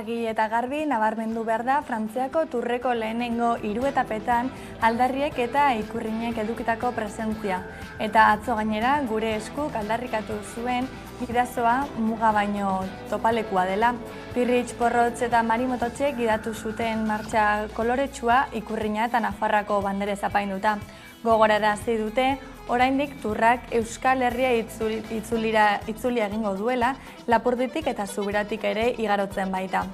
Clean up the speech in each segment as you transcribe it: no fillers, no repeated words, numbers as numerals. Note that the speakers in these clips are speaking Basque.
argi eta garbi nabarmendu behar da Frantziako turreko lehenengo 3 etapetan aldarriek eta ikurrinek edukitako presentzia. Eta atzo gainera gure eskuk aldarrikatu zuen gidazoa muga baino topalekua dela. Pirritx, Porrotz eta Marimototxe gidatu zuten martxa koloretsua ikurrina eta Nafarrako banderez apainduta. Gogorarazi dute, oraindik turrak Euskal Herria itzulia egingo duela, Lapurditik eta Zubiratik ere igarotzen baita.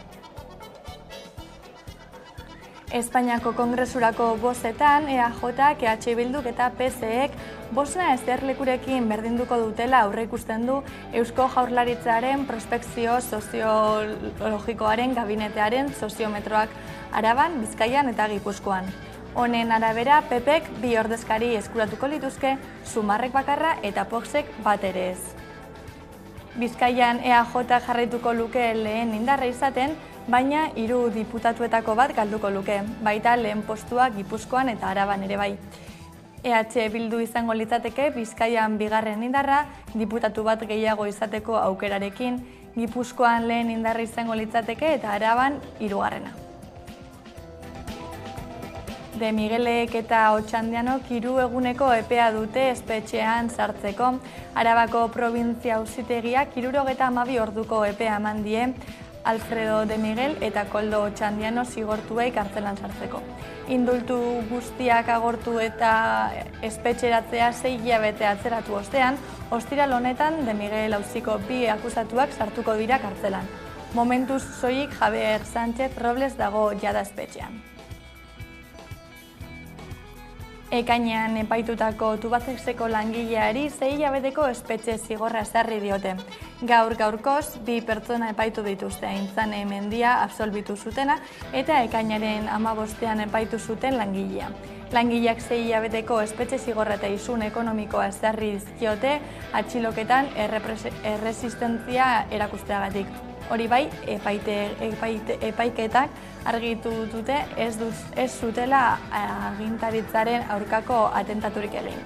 Espainiako Kongresurako bozetan, EAJak, EH Bilduk eta PSEek bosna eserlekurekin berdinduko dutela aurreikusten du Eusko Jaurlaritzaren prospekzio soziologikoaren gabinetearen soziometroak Araban, Bizkaian eta Gipuzkoan. Honen arabera, PPek 2 ordezkari eskuratuko lituzke, Sumarrek bakarra eta Voxek bat ere ez. Bizkaian EAJ jarraituko luke lehen indarra izaten, baina 3 diputatuetako bat galduko luke, baita lehen postua Gipuzkoan eta Araban ere bai. EH Bildu izango litzateke Bizkaian 2. indarra, diputatu bat gehiago izateko aukerarekin, Gipuzkoan lehen indarra izango litzateke eta Araban 3. De Miguelek eta Otxandianok 3 eguneko epea dute espetxean sartzeko. Arabako Probintzia Auzitegiak 72 orduko epea eman die Alfredo de Miguel eta Koldo Otxandiano zigortuei kartzelan sartzeko. Indultu guztiak agortu eta espetxeratzea 6 hilabete atzeratu ostean, ostiral honetan de Miguel auziko 2 akusatuak sartuko dira kartzelan. Momentuz soilik Javier Sánchez Robles dago jada espetxean. Ekainean epaitutako Tubacexeko langileari 6 hilabeteko espetxe zigorra ezarri diote. Gaur-gaurkoz 2 pertsona epaitu dituzte, Aintzane Mendia absolbitu zutena eta ekainaren 15ean epaitu zuten langilea. Langileak 6 hilabeteko espetxe zigorra eta isun ekonomikoa ezarri dizkiote atxiloketan erresistentzia erakusteagatik. Hori bai, epaiketak argitu dute ez zutela agintaritzaren aurkako atentaturik egin.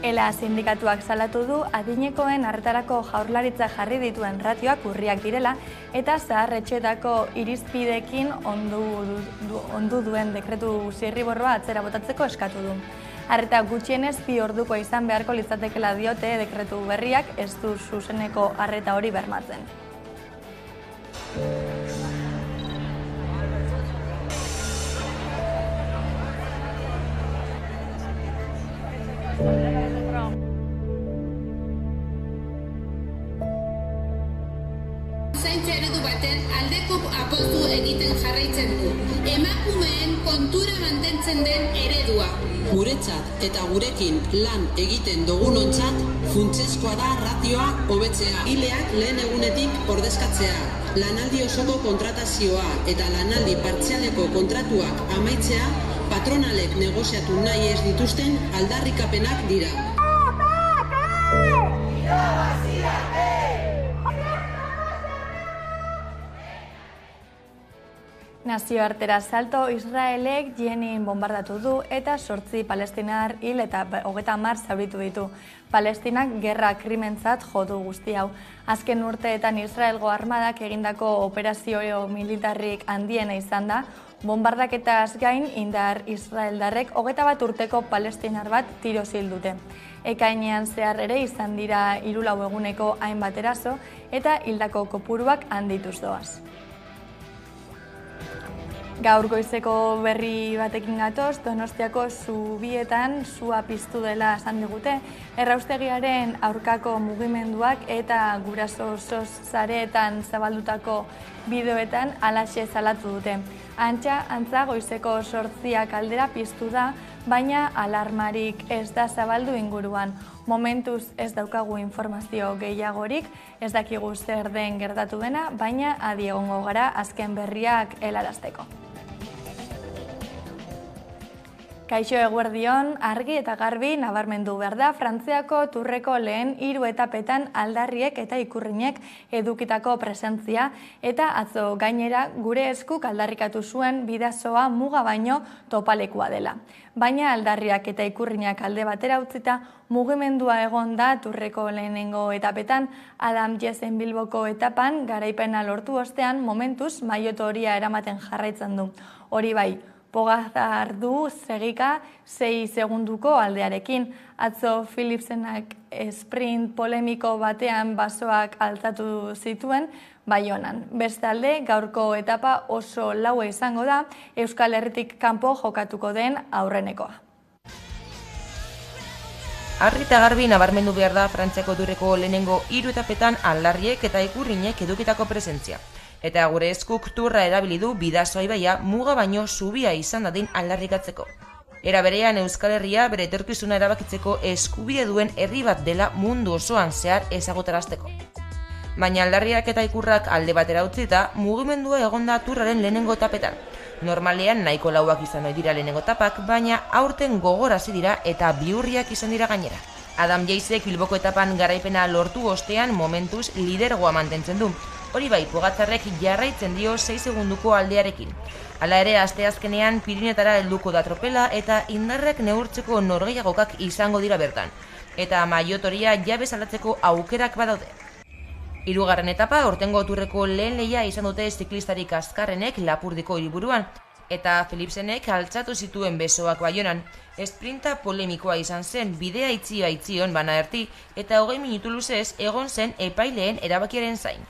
ELA sindikatuak salatu du adinekoen arretarako Jaurlaritza jarri dituen ratioak urriak direla eta zahar-etxeetako irizpideekin ondu duen dekretu zirriborroa atzera botatzeko eskatu du. Arreta gutxienez 2 orduko izan beharko litzatekela diote dekretu berriak ez du zuzeneko arreta hori bermatzen. Zaintza eredu baten aldeko apostu egiten jarraitzen du. Emakumeen kontura mantentzen den eredua. Guretzat eta gurekin lan egiten dugunontzat funtsezkoa da ratioa hobetzea. Ileak lehen egunetik ordezkatzea, lanaldi osoko kontratazioa eta lanaldi partzialeko kontratuak amaitzea patronalek negoziatu nahi ez dituzten aldarrikapenak dira. Nazioartera salto, Israelek Jenin bombardatu du eta 8 palestinar hil eta 30 zauritu ditu. Palestinak gerra krimentzat jo du guzti hau. Azken urteetan Israelgo armadak egindako operazio militarrik handiena izan da, bombardaketaz gain indar israeldarrek 21 urteko palestinar bat tiroz hil dute. Ekainean zehar ere izan dira 3-4 eguneko hainbat eraso eta hildako kopuruak handituz doaz. Gaur goizeko berri batekin gatoz, Donostiako zubietan sua piztu dela esan digute, erraustegiaren aurkako mugimenduak eta guraso sareetan zabaldutako bideoetan halaxe salatu dute. Antza goizeko 8 aldera piztu da, baina alarmarik ez da zabaldu inguruan. Momentuz ez daukagu informazio gehiagorik, ez dakigu zer den gertatu dena, baina adi egongo gara azken berriak helarazteko. Kaixo eguerdion, argi eta garbi nabarmendu behar da Frantziako Tourreko lehen 3 etapetan aldarriek eta ikurrinek edukitako presentzia eta atzo gainera gure eskuk aldarrikatu zuen bidasoa muga baino topalekua dela. Baina aldarriak eta ikurrinak alde batera utzita mugimendua egon da Tourreko lehenengo etapetan, Adam Yassen Bilboko etapan garaipena lortu ostean momentuz maillot horia eramaten jarraitzen du. Hori bai, Pogacar du segika 6 segunduko aldearekin. Atzo Philipsenak sprint polemiko batean basoak altatu zituen Baionan. Bestalde, gaurko etapa oso laua izango da, Euskal Herritik kanpo jokatuko den aurrenekoa. Argi eta garbi nabarmendu behar da Frantziako Tourreko lehenengo 3 etapetan aldarriek eta ikurrinek edukitako presentzia. Eta gure eskuk Tourra erabili du bidasoa ibaia muga baino zubia izan dadin aldarrikatzeko. Era berean Euskal Herria bere etorkizuna erabakitzeko eskubide duen herri bat dela mundu osoan zehar ezagutarazteko. Baina aldarriak eta ikurrak alde batera utzita, mugimendua egonda Tourraren lehenengo etapetan. Normalean nahiko lauak izan ohi dira lehenengo etapak, baina aurten gogorasi dira eta bihurriak izan dira gainera. Adam Yassek Bilboko etapan garaipena lortu ostean momentuz lidergoa mantentzen du. Hori bai, Pogacarrek jarraitzen dio 6 segunduko aldearekin. Hala ere, asteazkenean Pirinetara helduko da tropela eta indarrak neurtzeko norgehiagokak izango dira bertan. Eta maillot horia jabe salatzeko aukerak badaude. 3. etapa, aurtengo Tourreko lehen lehia izan dute ziklistarik azkarrenek Lapurdiko hiriburuan. Eta Philipsenek altxatu zituen besoak Baionan. Esprinta polemikoa izan zen, bidea itzion bana erti eta 20 minutu luzez egon zen epaileen erabakiaren zain.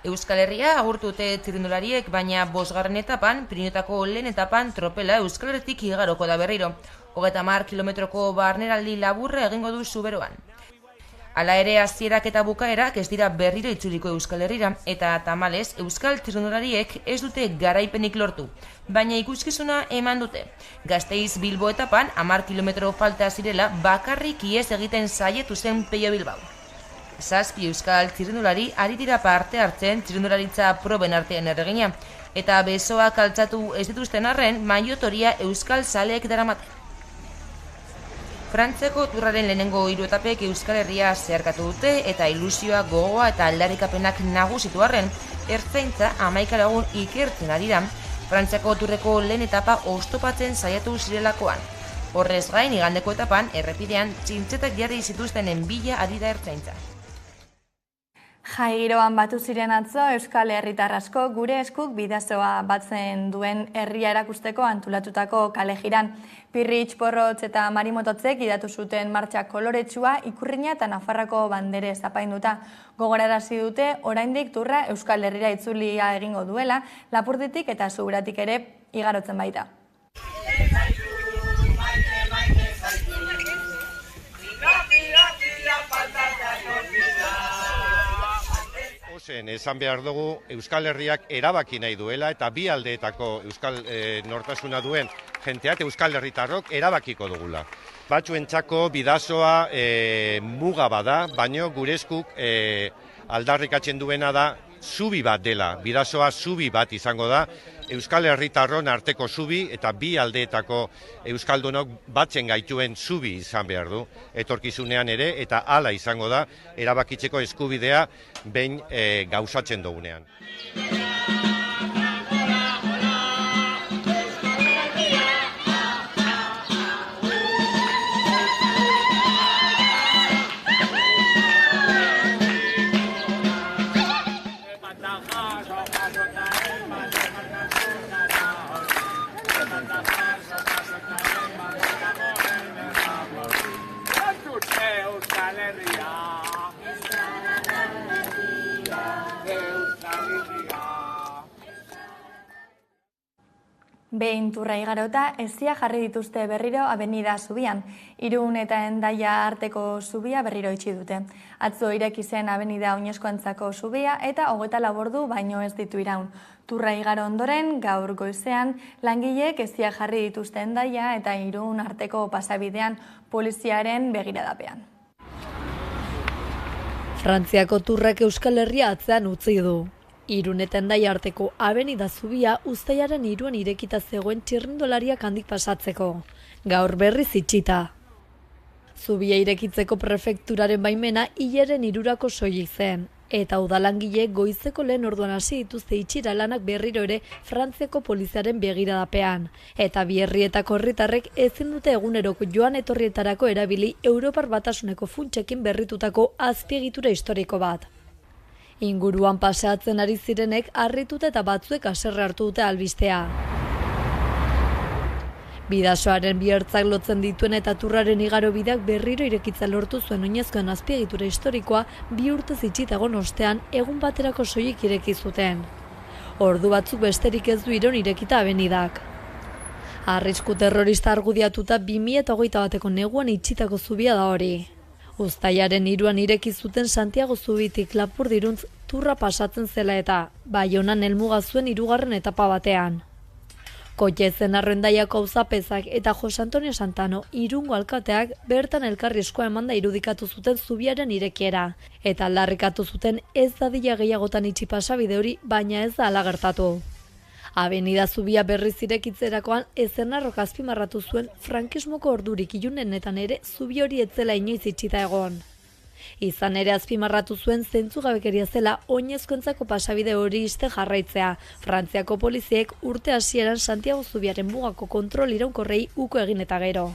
Euskal Herria agurtute txirrindulariek, baina 5. etapan, Pirinetako lehen etapan tropela Euskal Herritik igaroko da berriro. 30 kilometroko barneraldi laburra egingo du Zuberoan. Hala ere, hasierak eta bukaerak ez dira berriro itzuliko Euskal Herrira, eta tamalez Euskal txirrindulariek ez dute garaipenik lortu. Baina ikuskizuna eman dute. Gasteiz Bilbo etapan 10 kilometro falta zirela bakarrik ihes egiten saietu zen Pello Bilbao. 7 Euskal txirrindulari ari dira parte hartzen txirrindularitza proben artean erregina, eta besoak altxatu ez dituzten arren maillot horia Euskal zaleek daramate. Frantziako Tourraren lehenengo 3 etapek Euskal Herria zeharkatu dute eta ilusioa, gogoa eta aldarrikapenak nagusitu arren, ertzaintza 11 lagun ikertzen ari da, Frantziako Tourreko lehen etapa oztopatzen saiatu zirelakoan. Horrez gain, igandeko etapan, errepidean, txintzetak jarri zituztenen bila ari da ertzaintza. Jai giroan batu ziren atzo Euskal Herritar asko gure eskuk bidasoa batzen duen herria erakusteko antolatutako kale jiran. Pirritx, Porrotz eta Marimototzek idatu zuten martxa koloretsua ikurrina eta Nafarrako bandere zapainduta. Gogorarazi dute oraindik Tourra Euskal Herrira itzulia egingo duela, Lapurditik eta Zuberatik ere igarotzen baita. Esan behar dugu Euskal Herriak erabaki nahi duela eta bi aldeetako Euskal nortasuna duen jenteak Euskal Herritarrok erabakiko dugula. Batzuentzako bidasoa muga bada, baino gure eskuk aldarrikatzen duena da zubi bat dela. Bidasoa zubi bat izango da, Euskal Herritarron arteko zubi eta bi aldeetako euskaldunok batzen gaituen zubi izan behar du. Etorkizunean ere eta hala izango da erabakitzeko eskubidea behin gauzatzen dugunean. Behin turra igarota, ezia jarri dituzte berriro Avenida Zubian. Irun eta Hendaia arteko zubia berriro itxi dute. Atzo ireki zen Avenida Oinezkoentzako zubia eta 24 ordu baino ez ditu iraun. Turra igaro ondoren, gaur goizean, langileek ezia jarri dituzte Hendaia eta Irun arteko pasabidean poliziaren begiradapean. Frantziako turrak Euskal Herria atzean utzi du. Irun eta Hendaia arteko Avenida Zubia uztailaren 3 irekita zegoen txirrindulariak handik pasatzeko. Gaur berriz itxita. Zubia irekitzeko prefekturaren baimena hilaren 3 soilik zen. Eta udalangileek goizeko lehen orduan hasi dituzte itxira lanak berriro ere Frantziako poliziaren begiradapean. Eta bi herrietako herritarrek ezin dute eguneroko joan etorrietarako erabili Europar Batasuneko funtsekin berritutako azpiegitura historiko bat. Inguruan paseatzen ari zirenek harrituta eta batzuek haserre hartu dute albistea. Bidasoaren bi ertzak lotzen dituen eta turraren igaro bideak berriro irekitza lortu zuen oinezkoen azpiegitura historikoa 2 urtez itxita egon ostean egun baterako soilik ireki zuten. Ordu batzuk besterik ez du Irun irekita abenidak. Arrisku terrorista argudiatuta 2021ko neguan itxitako zubia da hori. Uztailaren 3 ireki zuten Santiago Zubitik Lapurdiruntz turra pasatzen zela eta Baionan helmuga zuen 3. etapa batean. Kotxezen Arrendaiako auzapezak eta Jose Antonio Santano Irungo alkateak bertan elkarri eskoa emanda irudikatu zuten zubiaren irekiera eta aldarrikatu zuten ez dadila gehiagotan itxi pasabide hori, baina ez da hala gertatu. Avenida Zubia berriz irekitzerakoan Ezenarrok azpimarratu zuen frankismoko ordurik ilunenetan ere zubi hori etzela inoiz itxita egon. Izan ere azpimarratu zuen zentzugabekeria zela oinezkoentzako pasabide hori iste jarraitzea. Frantziako poliziek urte hasieran Santiago Zubiaren mugako kontrol iraunkorrei uko egin eta gero.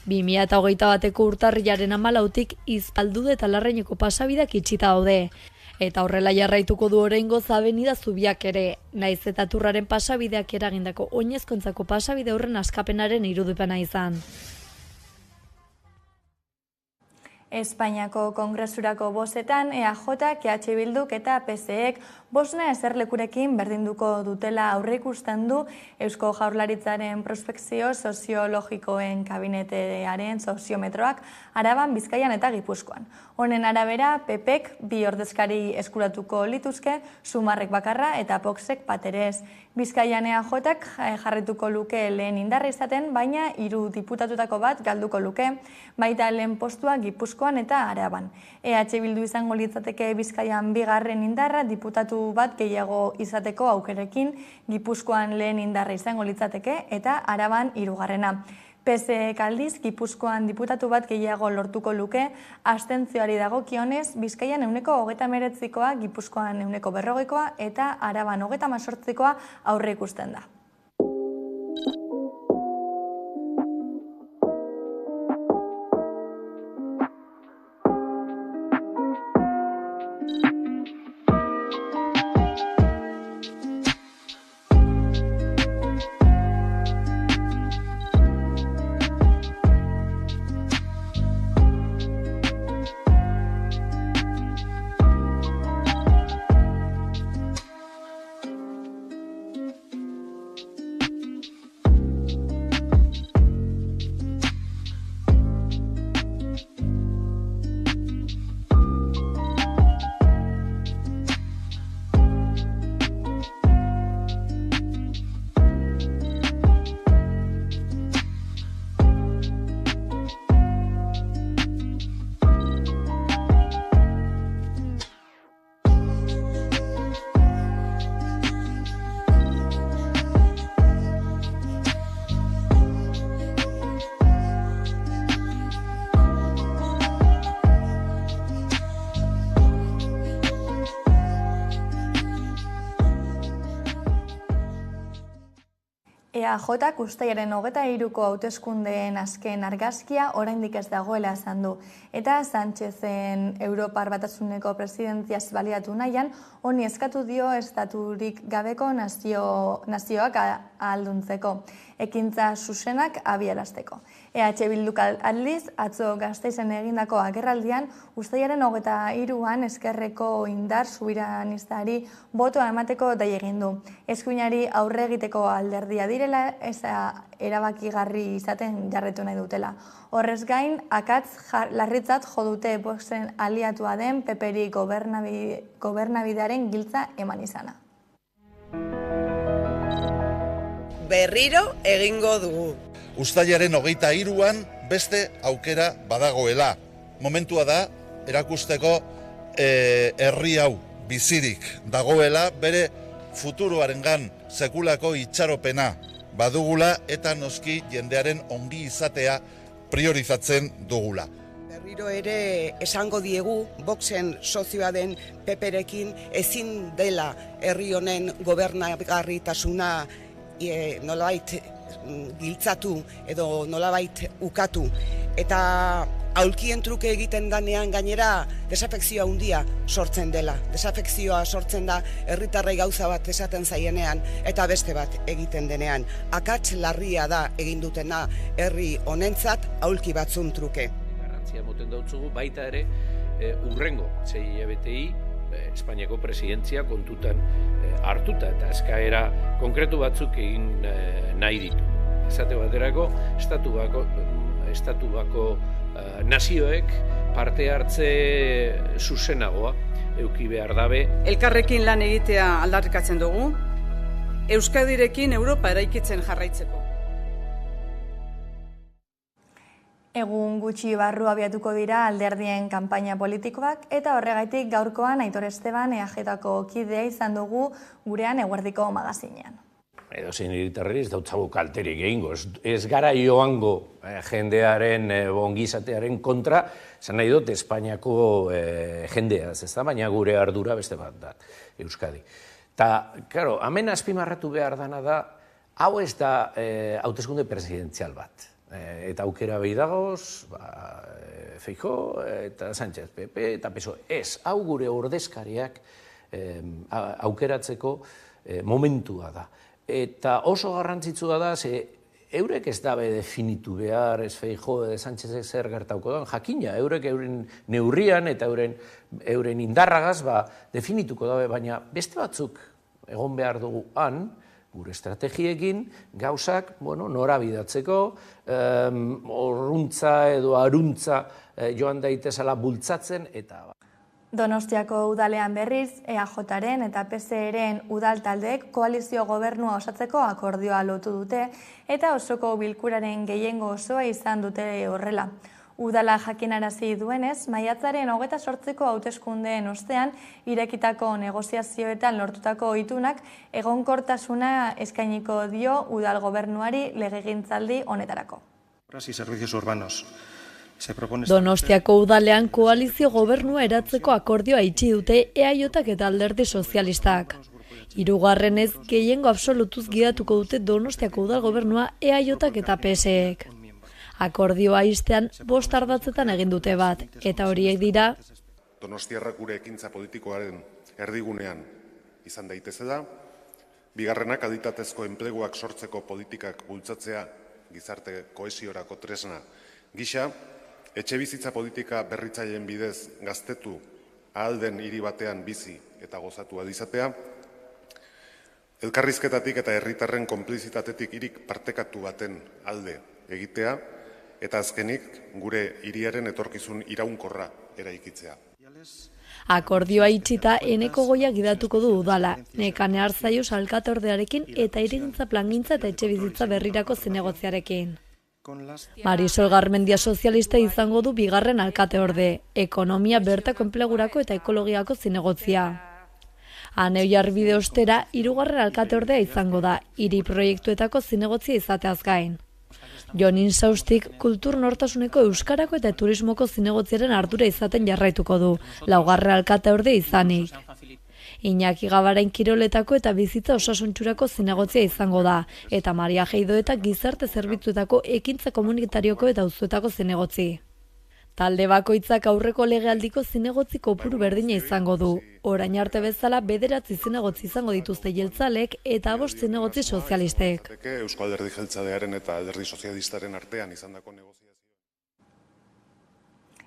2021ko urtarrilaren 14tik Izpaldude eta Larraineko pasabideak itxita daude. Eta horrela jarraituko du oraingoz Avenida Zubiak ere, naiz eta turraren pasabideak eragindako oinezkoentzako pasabide horren askapenaren irudipena izan. Espainiako Kongresurako bozetan EAJ, EH Bilduk eta PSEek bosna eserlekurekin berdinduko dutela aurreikusten du Eusko Jaurlaritzaren prospekzio soziologikoen kabinetearen soziometroak Araban, Bizkaian eta Gipuzkoan. Honen arabera, PPek 2 ordezkari eskuratuko lituzke, Sumarrek bakarra eta Voxek bat ere ez. Bizkaian EAJak jarrituko luke lehen indarra izaten, baina 3 diputatutako bat galduko luke, baita lehen postua Gipuzkoan eta Araban. EH Bildu izango litzateke Bizkaian 2. indarra, diputatu bat gehiago izateko aukerekin, Gipuzkoan lehen indarra izango litzateke eta Araban 3. PSEek aldiz, Gipuzkoan diputatu bat gehiago lortuko luke, abstentzioari dagokionez, Bizkaian 39%koa, Gipuzkoan 40%koa eta Araban 38%koa aurre ikusten da. EAJak uztailaren 23ko hauteskundeen azken argazkia oraindik ez dagoela esan du. Eta Sánchezen Europar Batasuneko presidentziaz baliatu nahian, honi eskatu dio estaturik gabeko nazioak ahalduntzeko, ekintza zuzenak abiarazteko. EH Bilduk aldiz, atzo Gasteizen egindako agerraldian, uztailaren 23an Ezkerreko indar subiranistari botoa emateko dei egin du. Eskuinari aurre egiteko alderdia direla, eza erabakigarri izaten jarretu nahi dutela. Horrez gain, akatz larritzat jo dute Voxen aliatua den PP-ri gobernabidearen giltza eman izana. Berriro egingo dugu. Uztailaren 23an beste aukera badagoela. Momentua da erakusteko herri hau bizirik dagoela, bere futuroarengan sekulako itxaropena badugula eta noski jendearen ongi izatea priorizatzen dugula. Berriro ere esango diegu Voxen sozioa den PP-rekin ezin dela herri honen gobernagarritasuna nolabait giltzatu edo nolabait ukatu. Eta aulkien truke egiten danean gainera desafekzioa handia sortzen dela. Desafekzioa sortzen da herritarrei gauza bat esaten zaienean eta beste bat egiten denean. Akats larria da egin dutena herri honentzat aulki batzun truke. Garrantzia moten dautzugu baita ere urrengo 6 hilabetei Espainiako presidentzia kontutan hartuta eta eskaera konkretu batzuk egin nahi ditu. Esate baterako, estatu bako nazioek parte hartze zuzenagoa eduki behar dabe. Elkarrekin lan egitea aldarrikatzen dugu, Euskadirekin Europa eraikitzen jarraitzeko. Egun gutxi barru abiatuko dira alderdien kanpaina politikoak eta horregaitik gaurkoan Aitor Esteban EAJko kidea izan dugu gurean eguerdiko magazinean. Edozein hiritarreri ez dautzagu kalterik egingo, ez gara joango jendearen ongizatearen kontra, esan nahi dut Espainiako jendeaz, ez da, baina gure ardura beste bat da, Euskadi. Eta, claro, hemen azpimarratu behar dana da, hau ez da hauteskunde presidenzial bat. Eta aukera behi dagoz, Feijóo eta Sánchez, PP eta PSOE. Ez, hau gure ordezkariak aukeratzeko momentua da. Eta oso garrantzitsua da, ze eurek ez dabe definitu behar, ez Feijóo edo Sánchezek zer gertauko da, jakina, eurek euren neurrian eta euren indarragaz definituko dabe, baina beste batzuk egon behar dugu han, gure estrategiekin, gauzak norabidatzeko, orruntza edo aruntza joan daitezala bultzatzen eta... Donostiako udalean berriz, EAJaren eta PSeren udal taldeek koalizio gobernua osatzeko akordioa lotu dute eta osoko bilkuraren gehiengo osoa izan dute horrela. Udala jakinarazi duenez, maiatzaren 28ko hauteskundeen ostean irekitako negoziazioetan lortutako itunak egonkortasuna eskainiko dio udal gobernuari legegintzaldi honetarako. Donostiako udalean koalizio gobernua eratzeko akordioa itxi dute EAJak eta Alderdi Sozialistak. Hirugarrenez, gehiengo absolutuz gidatuko dute Donostiako udal gobernua EAJak eta PSek. Akordioa iztean 5 ardatzetan egin dute bat, eta horiek dira... Donostiarrak gure ekintza politikoaren erdigunean izan daitezela, bigarrenak aditatezko enpleguak sortzeko politikak bultzatzea gizarte kohesiorako tresna gisa, etxebizitza politika berritzaileen bidez gaztetu ahal den hiri batean bizi eta gozatu ahal izatea, elkarrizketatik eta herritarren konplizitatetik hirik partekatu baten alde egitea, eta azkenik gure hiriaren etorkizun iraunkorra eraikitzea. Akordioa itxita Eneko Goia gidatuko du udala, Nekane Arzaius alkateordearekin eta hirigintza plangintza eta etxebizitza berrirako zinegotziarekin. Marisol Garmendia sozialista izango du bigarren alkateorde, ekonomia bertako enplegurako eta ekologiako zinegotzia. Ane Oiarbide ostera, 3. alkateordea izango da, hiri proiektuetako zinegotzia izateaz gain. Jon Insaustik kultur nortasuneko euskarako eta turismoko zinegotziaren ardura izaten jarraituko du, 4. alkateorde izanik. Iñaki Gabarain kiroletako eta bizitza osasuntsurako zinegotzia izango da, eta Maria Jeido eta gizarte zerbitzuetako ekintza komunitarioko eta auzoetako zinegotzi. Talde bakoitzak aurreko legealdiko zinegotzi kopuru berdina izango du. Orain arte bezala 9 zinegotzi izango dituzte jeltzalek eta 5 zinegotzi sozialistek. Eusko Alderdi Jeltzalearen eta Alderdi Sozialistaren artean izandako negoziazioa.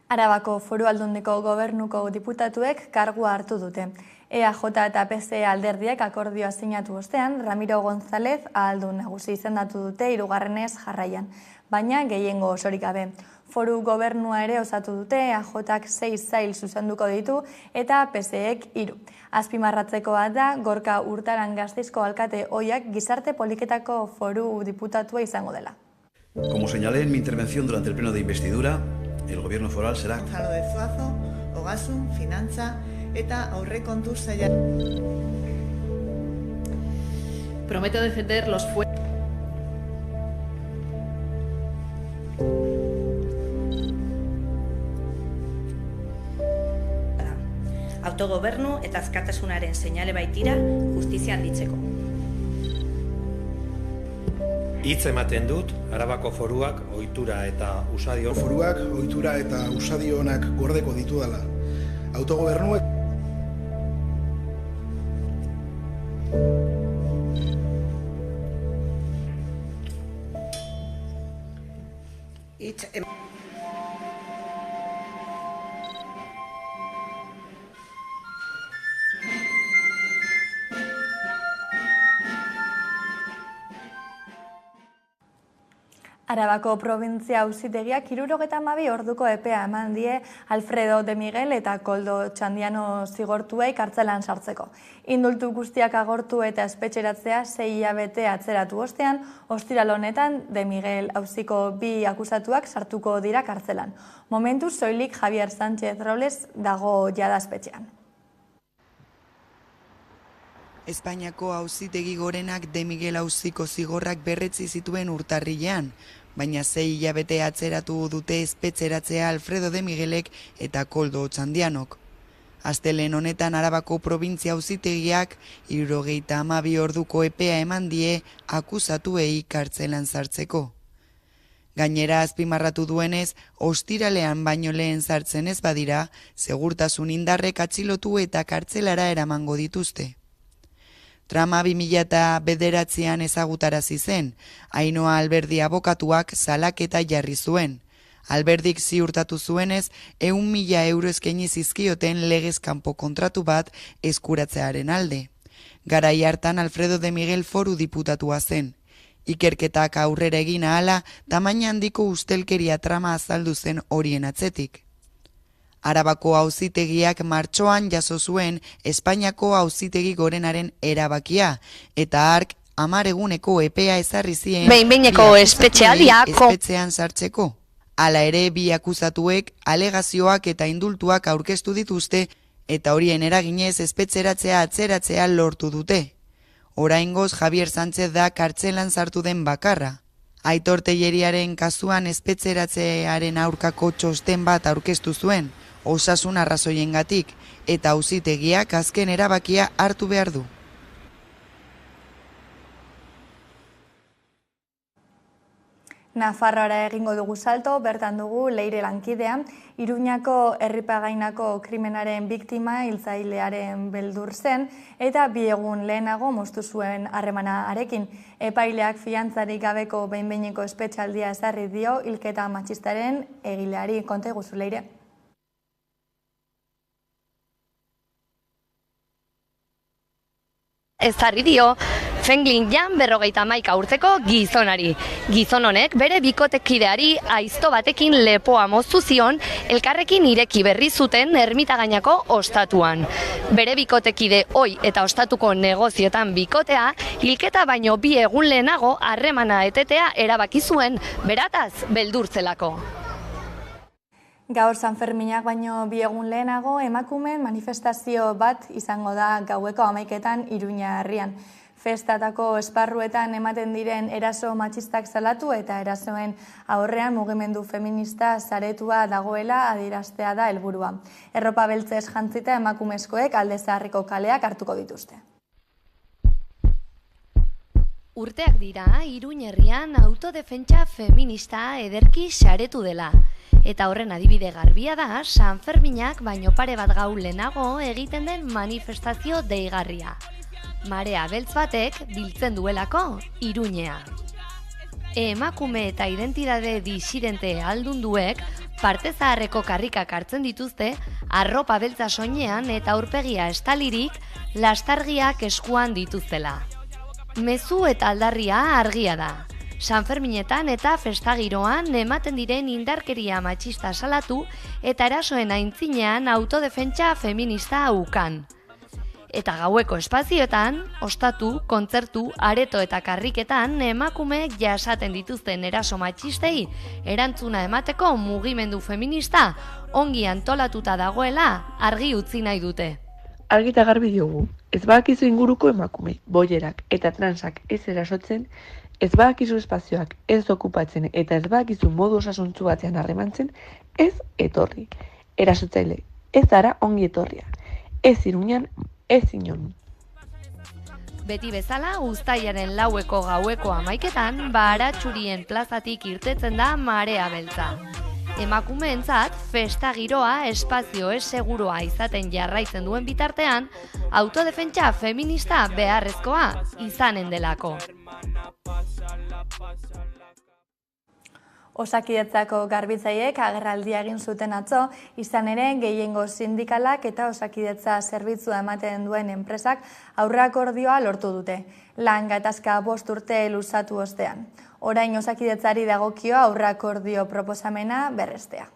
Arabako Foru Aldundiko gobernuko diputatuek kargua hartu dute. EAJ eta PSE alderdiak akordioa sinatu ostean, Ramiro González ahaldun nagusi izendatu dute 3. jarraian, baina gehiengo osorik gabe. Foru gobernua ere osatu dute, EAJak 6 sail zuzenduko ditu eta PSEek 3. Azpimarratzekoa da, Gorka Urtaran Gasteizko alkate ohiak gizarte politiketako foru diputatua izango dela. Como señalé en mi intervención durante el pleno de investidura, el gobierno foral será Gonzalo de Zuazo, Ogasun, Finantza eta Aurrekontu Saila. Prometo defender los autogobernu eta askatasunaren seinale baitira justizia handitzeko. Hitz ematen dut, Arabako foruak ohitura eta usadio foruak ohitura eta usadio onak gordeko ditudala. Autogobernuek Arabako probintzia auzitegiak 72 orduko epea eman die Alfredo de Miguel eta Koldo Txandiano zigortuei kartzelan sartzeko. Indultu guztiak agortu eta espetxeratzea 6 hilabete atzeratu ostean, ostiral honetan de Miguel auziko 2 akusatuak sartuko dira kartzelan. Momentuz soilik Javier Sánchez Robles dago jada espetxean. Espainiako auzitegi gorenak de Miguel auziko zigorrak berretzi zituen urtarrilean, baina 6 hilabete atzeratu dute espetxeratzea Alfredo de Miguelek eta Koldo Txandianok. Astelehen honetan Arabako probintzia auzitegiak 72 orduko epea eman die akusatuei kartzelan sartzeko. Gainera azpimarratu duenez, ostiralean baino lehen sartzen ez badira, segurtasun indarrek atxilotu eta kartzelara eramango dituzte. Trama 2009an ezagutarazi zen, Ainhoa Alberdi abokatuak salaketa jarri zuen. Alberdik ziurtatu zuenez, 100.000 euro eskaini zizkioten legez kanpo kontratu bat eskuratzearen alde. Garai hartan Alfredo de Miguel foru diputatua zen. Ikerketak aurrera egin ahala, tamaina handiko ustelkeria trama azaldu zen horien atzetik. Arabako auzitegiak martxoan jaso zuen Espainiako auzitegi gorenaren erabakia, eta hark 10 eguneko epea ezarri zien behin-behineko espetxealdia espetxean sartzeko. Hala ere, 2 akusatuek alegazioak eta indultuak aurkeztu dituzte, eta horien eraginez espetxeratzea atzeratzea lortu dute. Oraingoz Javier Sánchez da kartzelan sartu den bakarra. Aitor Telleriaren kasuan espetxeratzearen aurkako txosten bat aurkeztu zuen, osasun arrazoiengatik, eta auzitegiak azken erabakia hartu behar du. Nafarroara egingo dugu salto, bertan dugu Leire lankidea, Iruñako herripagainako krimenaren biktima hiltzailearen beldur zen, eta 2 egun lehenago moztu zuen harremana arekin. Epaileak fiantzarik gabeko behin-behineko espetxaldia ezarri dio hilketa matxistaren egileari. Konta iguzu, Leire. Ezarri dio Fenglin Jan 51 urteko gizonari. Gizon honek bere bikotekideari aizto batekin lepoa moztu zion elkarrekin ireki berri zuten ermitagainako ostatuan. Bere bikotekide ohi eta ostatuko negozioetan bikotea, hilketa baino 2 egun lehenago harremana etetea erabaki zuen, berataz beldurtzelako. Gaur Sanferminak baino 2 egun lehenago emakumeen manifestazio bat izango da gaueko 11etan Iruña herrian. Festatako esparruetan ematen diren eraso matxistak salatu eta erasoen aurrean mugimendu feminista saretua dagoela adieraztea da helburua. Erropa beltzez jantzita emakumezkoek Alde Zaharreko kaleak hartuko dituzte. Urteak dira, Iruña herrian autodefentsa feminista ederki saretu dela. Eta horren adibide garbia da, Sanferminak baino pare bat gau lehenago egiten den manifestazio deigarria. Marea beltz batek biltzen duelako Iruñea. Emakume eta identitate disidente aldunduek parte zaharreko karrikak hartzen dituzte, arropa beltza soinean eta aurpegia estalirik lastargiak eskuan dituztela. Mezu eta aldarria argia da. Sanferminetan eta festagiroan ematen diren indarkeria matxista salatu eta erasoen aintzinean autodefentsa feminista ukan. Eta gaueko espazioetan, ostatu, kontzertu, areto eta karriketan emakumeek jasaten dituzten eraso matxistei erantzuna emateko mugimendu feminista ongi antolatuta dagoela argi utzi nahi dute. Argi eta garbi diogu, ez badakizu inguruko emakume, boierak eta transak ez erasotzen, ez badakizu espazioak ez okupatzen eta ez badakizu modu osasuntzu batean harremantzen, ez etorri. Erasotzaile, ez zara ongi etorria. Ez Iruñan, ez inon. Beti bezala, uztailaren 4eko gaueko 11etan, Baratxurien plazatik irtetzen da Marea Beltza. Emakumeentzat, festa giroa espazio ez seguroa izaten jarraitzen duen bitartean, autodefentsa feminista beharrezkoa izanen delako. Osakidetzako garbitzaileek agerraldia egin zuten atzo, izan ere gehiengo sindikalak eta osakidetza zerbitzua ematen duen enpresak aurreakordioa lortu dute. Lan gatazka 5 urte luzatu ostean. Orain osakidetzari dagokio aurreakordio proposamena berrestea.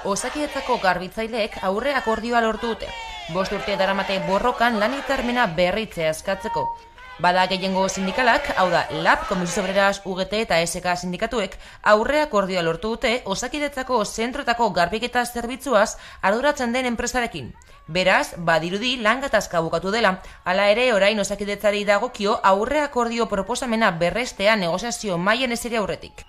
Osakidetzako garbitzaileek aurreakordioa lortu dute. 5 urte daramate borrokan lan hitzarmena berritzea eskatzeko. Bada gehiengo sindikalak, hau da LAB, Komisio Obreras, UGT eta SK sindikatuek aurreakordioa lortu dute osakidetzako zentrotako garbiketa zerbitzuaz arduratzen den enpresarekin. Beraz, badirudi lan gatazka bukatu dela, hala ere orain osakidetzari dagokio aurreakordio proposamena berrestea negoziazio mailan ezeri aurretik.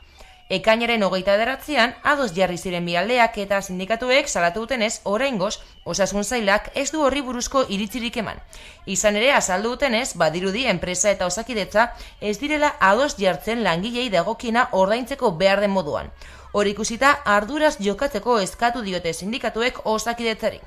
Ekainaren 29an ados jarri ziren bi aldeak eta sindikatuek salatu dutenez, oraingoz osasun sailak ez du horri buruzko iritzirik eman. Izan ere azaldu dutenez, badirudi enpresa eta osakidetza ez direla ados jartzen langilei dagokiena ordaintzeko behar den moduan. Hori ikusita arduraz jokatzeko eskatu diote sindikatuek osakidetzari.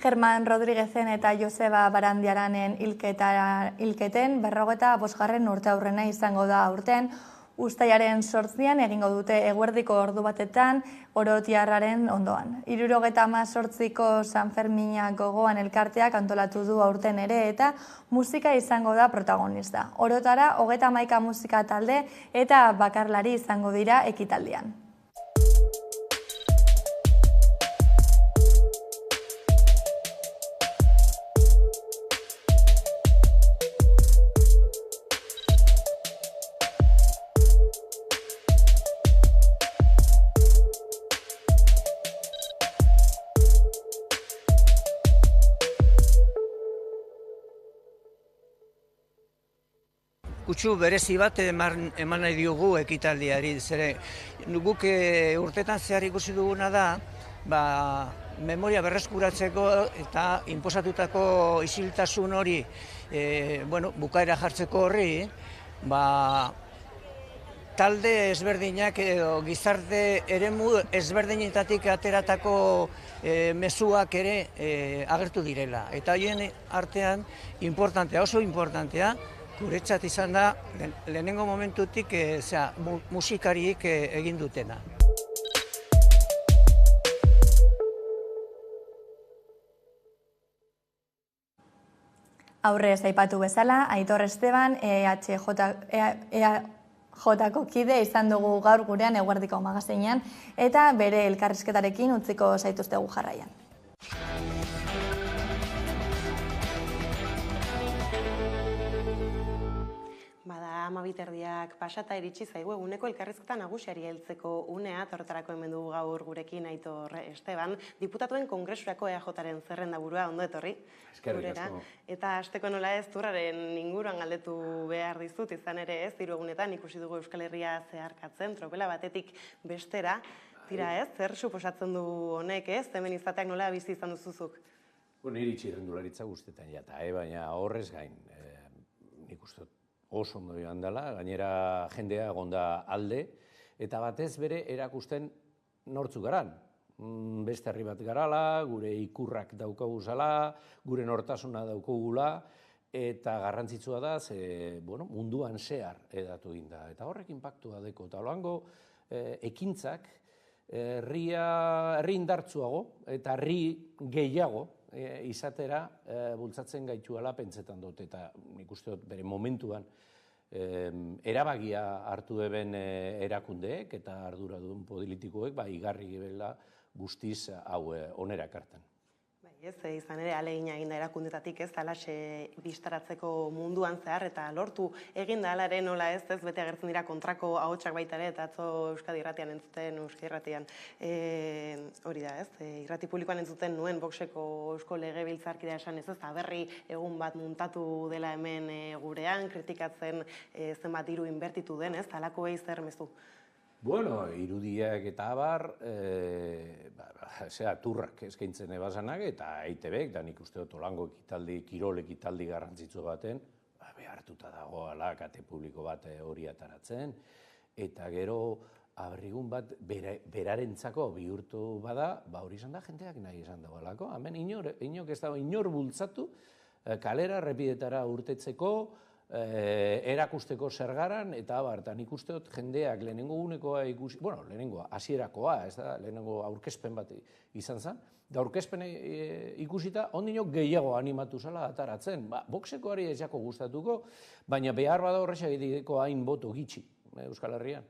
Germán Rodríguezen eta Joseba Barandiaranen hilketen 45. urteurrena izango da aurten, uztailaren 8an egingo dute eguerdiko ordu batetan Orotiarraren ondoan. 78ko Sanferminak gogoan elkarteak antolatu du aurten ere eta musika izango da protagonista. Orotara 31 musika talde eta bakarlari izango dira ekitaldian. Kutsu berezi bat eman nahi diogu ekitaldiari, zere guk urtetan zehar ikusi duguna da, memoria berreskuratzeko eta inposatutako isiltasun hori bukaera jartzeko horri, talde ezberdinak edo gizarte eremu ezberdinetatik ateratako mezuak ere agertu direla. Eta hien artean oso importantea, guretzat izan da, lehenengo momentutik musikariek egin dutena. Aurrez aipatu bezala, Aitor Esteban, EHJ-ko kide izan dugu gaur gurean eguerdiko magazinean, eta bere elkarrizketarekin utziko zaituztegu jarraian. 12:30 pasata iritsi zaigu eguneko elkarrizketa nagusiari heltzeko unea, horretarako hemen dugu gaur gurekin Aitor Esteban, diputatuen kongresurako EAJaren zerrendaburua, ondo etorri. Eskerrik asko. Eta hasteko nola ez turraren inguruan galdetu behar dizut, izan ere ez, 3 egunetan ikusi dugu Euskal Herria zeharkatzen, tropela batetik bestera, tira ez, zer suposatzen du honek ez, hemen izateak nola bizi izan duzuzuk? Niri txirrendularitza guztetan jata, baina horrez gain, nik uste oso ondo joan dela, gainera jendea egonda alde, eta batez bere erakusten nortzuk garan. Beste herri bat garala, gure ikurrak daukaguzala, gure nortasuna daukagula, eta garrantzitsua da, munduan zehar edatu ginda. Eta horrek inpaktua deko, eta holango ekintzak herri indartzuago eta herri gehiago izatera bultzatzen gaituela pentsetan dut, eta nik uste dut bere momentuan erabagia hartu eben erakundeek eta arduradun politikoek igarri gebela guztiz hau onera ekarten. Ez, izan ere, alegina eginda erakundetatik ez, alaxe bistaratzeko munduan zehar, eta lortu eginda alaren nola ez, bete agertzen dira kontrako ahotsak baita ere, eta atzo Euskadi Irratian entzuten, Euskadi Irratian hori da ez, irrati publikoan entzuten nuen Voxeko Eusko Legebiltzarkidea esan ez, berri egun bat muntatu dela hemen gurean, kritikatzen zenbat diru inbertitu den ez, talakoei zer mezu? Bueno, irudiak eta abar, turrak eskaintzen ebazanak eta EITBek, da nik uste dut olango ekitaldi, kirol ekitaldi garrantzitsu baten, behartuta dagoela kate publiko bat hori ataratzen, eta gero aberrigun bat berarentzako bihurtu bada, hori izan da jendeak nahi izan dagoelako, hemen inok ez dago inor bultzatu, kalera errepidetara urtetzeko, erakusteko zergaran, eta abartan ikuste dut jendeak lehenengo unekoa ikusi, lehenengoa, hasierakoa, ez da, lehenengo aurkezpen bat izan zen, da aurkezpen ikusita, ondinok gehiago animatu zela ataratzen, boxekoari ez jako gustatuko, baina behar bada horrexak egiteko hain boto gitxi Euskal Herrian.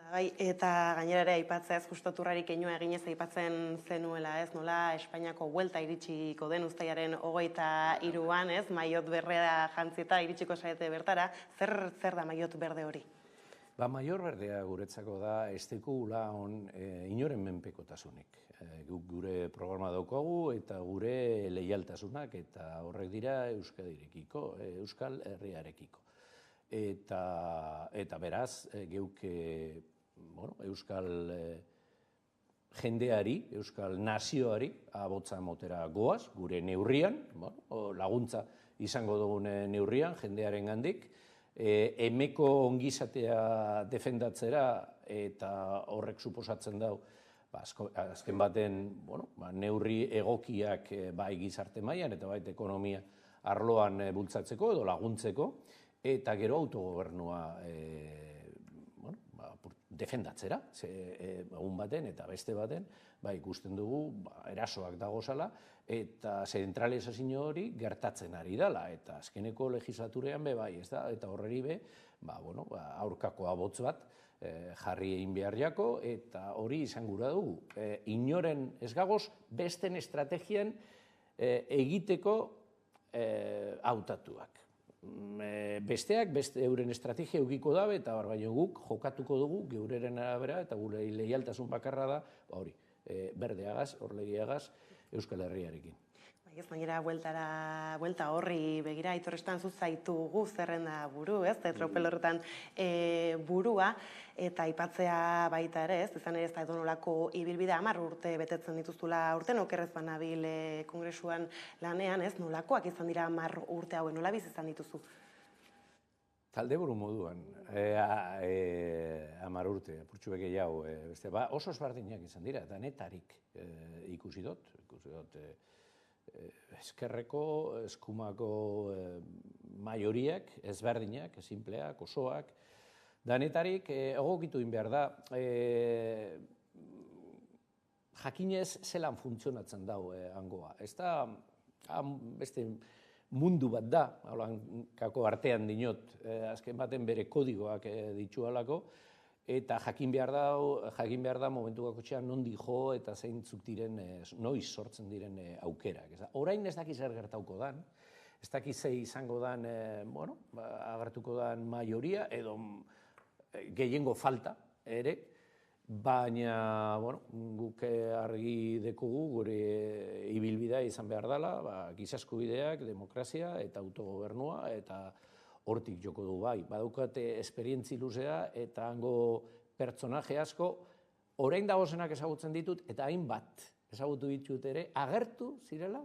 Bai, eta gainera ere aipatzea ez justo turrarik einua eginez aipatzen zenuela ez, nola Espainiako huelta iritsiko den uztailaren 23an ez, maiot berrea jantzita iritsiko zarete bertara, zer da maiot berde hori? Maior berdea guretzako da ez dekugula inoren menpekotasunik. Gure programa daukagu eta gure leialtasunak eta horrek dira Euskadirekiko, Euskal Herriarekiko. Eta beraz, geuk Euskal jendeari, Euskal nazioari abotza motera goaz, gure neurrian, laguntza izango dugun neurrian, jendearen gandik, emeko ongizatea defendatzera eta horrek suposatzen dau, azken baten neurri egokiak bai gizarte mailan eta bai ekonomia arloan bultzatzeko edo laguntzeko, eta gero autogobernua defendatzera, egun baten eta beste baten, ikusten dugu erasoak dagozala, eta zentralizazio hori gertatzen ari dela, eta azkeneko legislaturean bai, ez da, eta horreri aurkako abotz bat jarri egin behar jako, eta hori izan gura dugu. Inoren ez gagoz, besten estrategian egiteko hautatuak. Besteak, euren estrategia eukiko dabe, eta baina guk jokatuko dugu, geureren arabera, eta gure leialtasun bakarra da, hori, berdeagaz, orlegiagaz, Euskal Herriarekin. Ez gainera, buelta horri begira, Aitorrestan zuzaitugu zerrenda buru, ez, tropel horretan burua, eta aipatzea baita ere, ez, izan ere ez da edonolako ibilbidea 10 urte betetzen dituztula urten, okerrez banabil kongresuan lanean, ez, nolakoak izan dira 10 urte hauen, nola biz izan dituzu? Taldeburu moduan, 10 urte, apurtxu beke jau, oso esbardinak izan dira, danetarik ikusi dut, eskerreko, eskumako maioriak, ezberdinak, simpleak, osoak, danetarik egokitu behar da, jakinez zelan funtzionatzen dau hangoa. Ez da, beste mundu bat da, kako artean dinot, azken baten bere kodigoak ditualako, eta jakin behar da momentu gakotxean nondi jo eta zeintzuk diren, noiz sortzen diren aukerak. Orain ez dakiz zer gertauko dan, Ez dakiz ze izango dan, agertuko dan maioria, edo gehiengo falta ere, baina, guk argi dekogu gure ibilbidea izan behar dela, giza eskubideak, demokrazia eta autogobernua, eta hortik joko du bai. Badaukate esperientzi luzea eta hango pertsonaje asko, orain dagozenak ezagutzen ditut, eta hainbat ezagutu ditut ere, agertu zirela,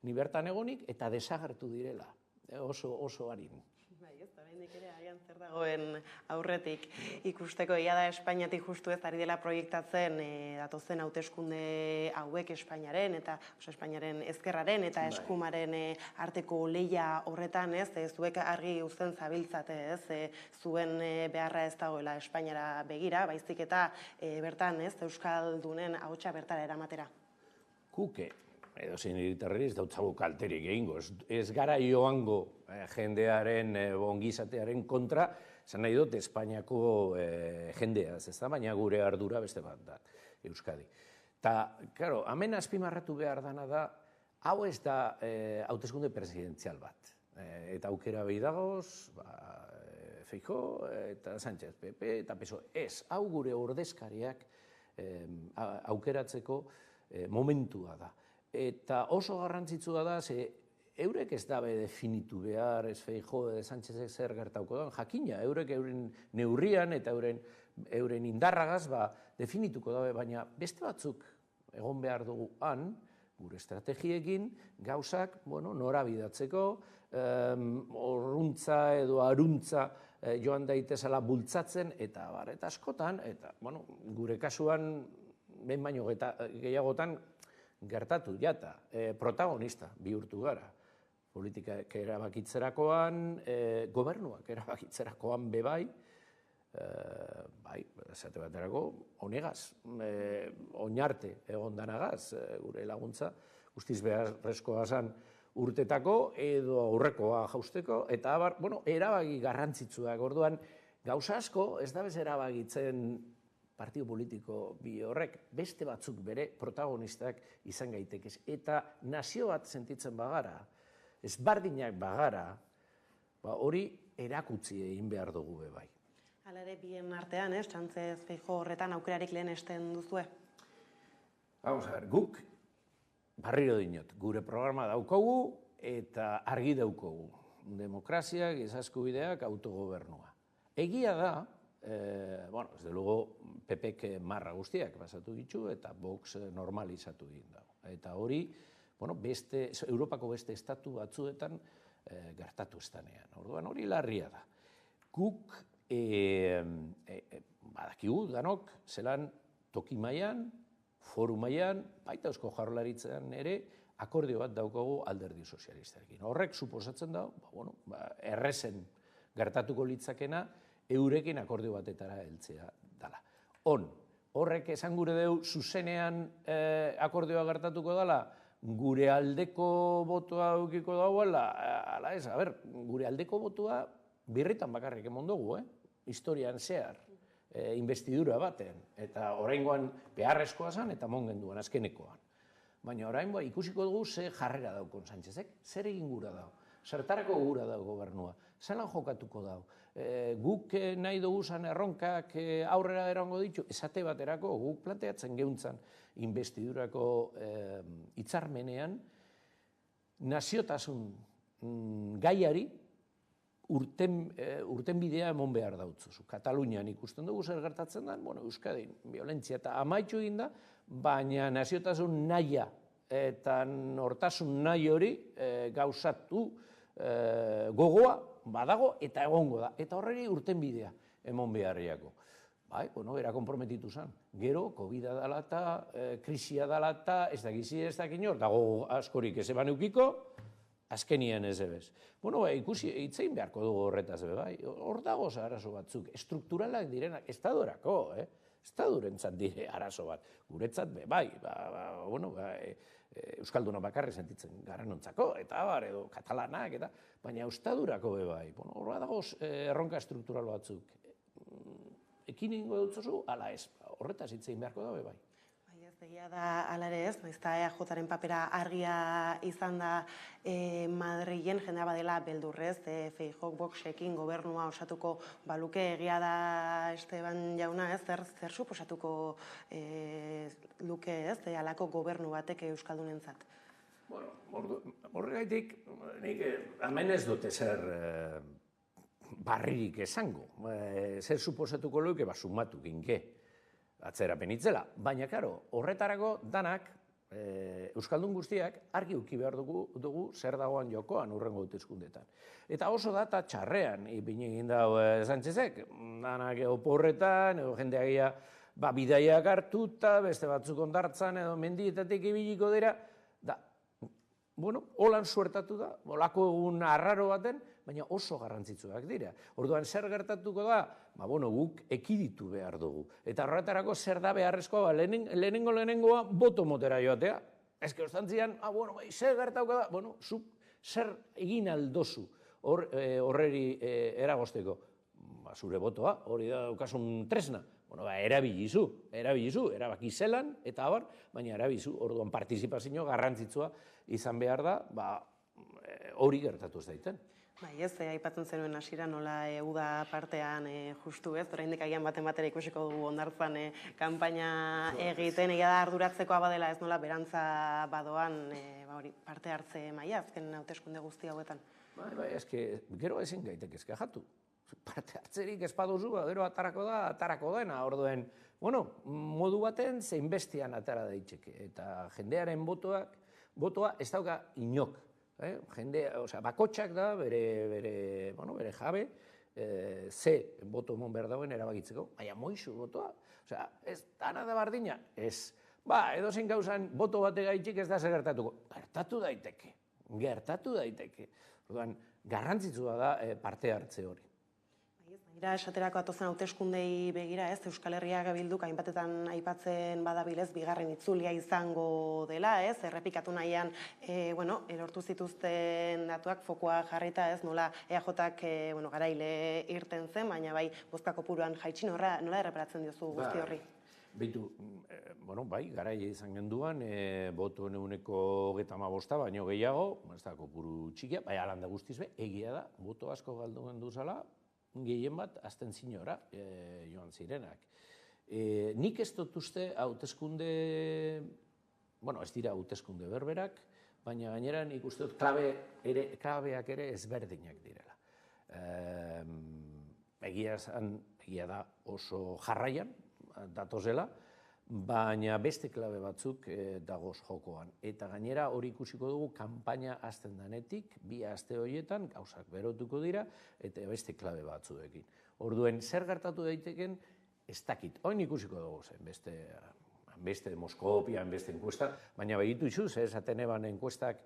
ni bertan egonik, eta desagertu direla, oso harin. Bai, ez da, behindik ere, agian zer dagoen aurretik ikusteko, ia da Espainiatik justu ez ari dela proiektatzen datozen hauteskunde hauek Espainiaren, eta Espainiaren ezkerraren eta eskumaren arteko lehia horretan, ez, zuek argi uzten zabiltzate, ez, zuen beharra ez dagoela Espainiara begira, baizik eta bertan, ez, Euskaldunen ahotsa bertara eramatera. Kuke. Edo zein hiritarreri ez dautzagu kalterik egingo. Ez gara joango jendearen ongizatearen kontra, esan nahi dut Espainiako jendeaz, ez da, baina gure ardura beste bat da, Euskadi. Eta, claro, hemen azpimarratu behar dana da, hau ez da hauteskunde presidenzial bat. Eta aukera behi dagoz, Feijóo eta Sánchez, PP eta PSOE. Ez, hau gure ordezkariak aukeratzeko momentua da. Eta oso garrantzitsua da, ze eurek ez dabe definitu behar, ez Feijóo edo Sánchezek zer gertauko da, jakina, eurek euren neurrian eta euren indarragaz definituko dabe, baina beste batzuk egon behar dugu han, gure estrategiekin, gauzak norabidatzeko, orruntza edo aruntza joan daitezala bultzatzen, eta askotan, eta gure kasuan, behin baino gehiagotan, gertatu, jata, protagonista bihurtu gara. Politikak erabakitzerakoan, gobernuak erabakitzerakoan bebai, esate baterako, honegaz, oinarte egon danagaz, gure laguntza, guztiz beharrezkoa zan urtetako edo aurrekoa jausteko, eta erabaki garrantzitsuak, orduan, gauza asko ez da bez erabakitzen partido politiko bi horrek, beste batzuk bere protagonistak izan gaitekez. Eta nazio bat sentitzen bagara, ezbardinak bagara, hori erakutsi egin behar dugu bebai. Hala ere, bien artean, Sánchez Feijóo horretan aukerarik lehen esten duzue? Vamos a ver, guk, barriro dinot, gure programa daukogu eta argi daukogu. Demokrazia, giza eskubideak, autogobernua. Egia da, ez de luego, PPk marra guztiak pasatu ditu eta Vox normalizatu egin dago. Eta hori, Europako beste estatu batzuetan gertatu estanean. Orduan hori larria da. Guk, badakigu danok, zelan toki mailan, foru mailan, baita Eusko Jaurlaritzan ere, akordio bat daukagu Alderdi Sozialistarekin. Horrek suposatzen da, errezen gertatuko litzakena, eurekin akordio batetara heltzea dela. Horrek esan gure deu, zuzenean akordioa gertatuko dela, gure aldeko botoa eukiko dauela, ala ez, gure aldeko botoa birritan bakarrik emon dugu, historian zehar, investidura baten, eta oraingoan beharrezkoa zen eta mongen duen azkenekoan. Baina orain ikusiko dugu ze jarrera daukon Sánchezek, zer egin gura dago. Zertarako gura dago gobernua, zelan jokatuko dago. Guk nahi dugu zan erronkak aurrera erango ditu, esate baterako guk planteatzen geuntzan investidurako hitzarmenean naziotasun gaiari urten bidea emon behar dautzuzu. Katalunian ikusten dugu zer gertatzen da, Euskadin violentzia eta amaitu egin da, baina naziotasun nahia eta nortasun nahi hori gauzatu gogoa badago eta egongo da. Eta horreri urten bidea emon beharriako. Era komprometitu zen. Gero, COVID-a dala eta krisia dala eta ez dakizi ez dakinor, dago askorik ez eban eukiko, azkenien ez ebez. Ikusi, itzein beharko dugu horretaz bai. Hor dago arazo batzuk, estrukturalak direnak, estadorako, estadurentzat dire arazo bat. Guretzat bai, Euskalduna bakarri sentitzen garanontzako, eta edo katalanak, baina estadurako bai. Horra dago erronka estruktural batzuk. Ekin ingo dutzozu, ala ez, horretaz itzein beharko da bai. Egia da, alare ez, naizta EAJaren papera argia izan da Madrilen jendea badela beldurrez, Feijóok Voxekin gobernua osatuko baluke, egia da Esteban jauna ez, zer suposatuko luke ez, halako gobernu batek euskaldunentzat? Horregaitik, nik hemen ez dute zer barririk esango. Zer suposatuko luke, sumatu ginke. Atzerapen itzela. Baina, karo, horretarako danak, euskaldun guztiak, argi uki behar dugu zer dagoan jokoan urrengo hauteskundeetan. Eta oso data txarrean, ipin egin dago Sánchezek, danak oporretan, edo jendeagia bidaiak hartuta, beste batzuk ondartzan, edo mendietatik ibiliko dira, holan suertatu da, olako egun arraro baten, baina oso garrantzitsuak dira. Orduan, zer gertatuko da? Guk ekiditu behar dugu. Eta horretarako zer da beharrezkoa, lehenengoa boto motera joatea. Ez que ostantzian, zer gertatuko da? Zuk zer egin aldozu horreri eragosteko? Zure botoa, hori da daukasun tresna. Erabilizu, erabaki zelan, eta abar, baina erabizu, orduan partizipazio garrantzitsua izan behar da, hori gertatu ez daiten. Ez, aipatzen zenuen hasira nola uda partean justu ez, oraindik agian baten batera ikusiko dugu ondartzan kanpaina egiten, egia da arduratzekoa badela ez nola berantza badoan parte hartze maila azken hauteskunde guzti hauetan. Gero ezin gaitek ezkajatu. Parte hartzerik ez baduzu, gero atarako dena, orduen, modu baten zein bestian atara daiteke, eta jendearen botoa ez dauka inok. Bakotxak da, bere jabe, ze boto emon behar dauen erabakitzeko, baina moizu botoa, ez dana da bardina, ez. Edozein gauzan boto bate gaitxik ez da zer gertatuko. Gertatu daiteke. Orduan, garrantzitsua da parte hartze hori. Gira esaterako atozen hauteskundei begira ez, Euskal Herria Bilduk hainbatetan aipatzen badabilez bigarren itzulia izango dela ez, errepikatu nahian lortu zituzten datuak fokoa jarrita ez, nola EAJak garaile irten zen, baina bai bozka kopuruan jaitsi nola erreparatzen diozu guzti horri? Beitu, garaile izan genduan, boto euneko 35 baino gehiago, ez da kopuru txikia, bai alanda guztiz be, egia da, boto asko galdu gendu zala, gehien bat, azten zinora joan zirenak. Nik ez dut uste hauteskunde, ez dira hauteskunde berberak, baina gainera nik uste dut klabeak ere ezberdinak direla. Egia da oso jarraian, datozela, baina beste klabe batzuk dagoz jokoan. Eta gainera hori ikusiko dugu kanpaina hasten denetik, 2 aste horietan gauzak berotuko dira eta beste klabe batzuekin. Orduen, zer gertatu daiteken ez dakit. Oin ikusiko dugu zen, beste Moskopian, beste enkuesta, baina begitu izuz, esaten eban enkuestak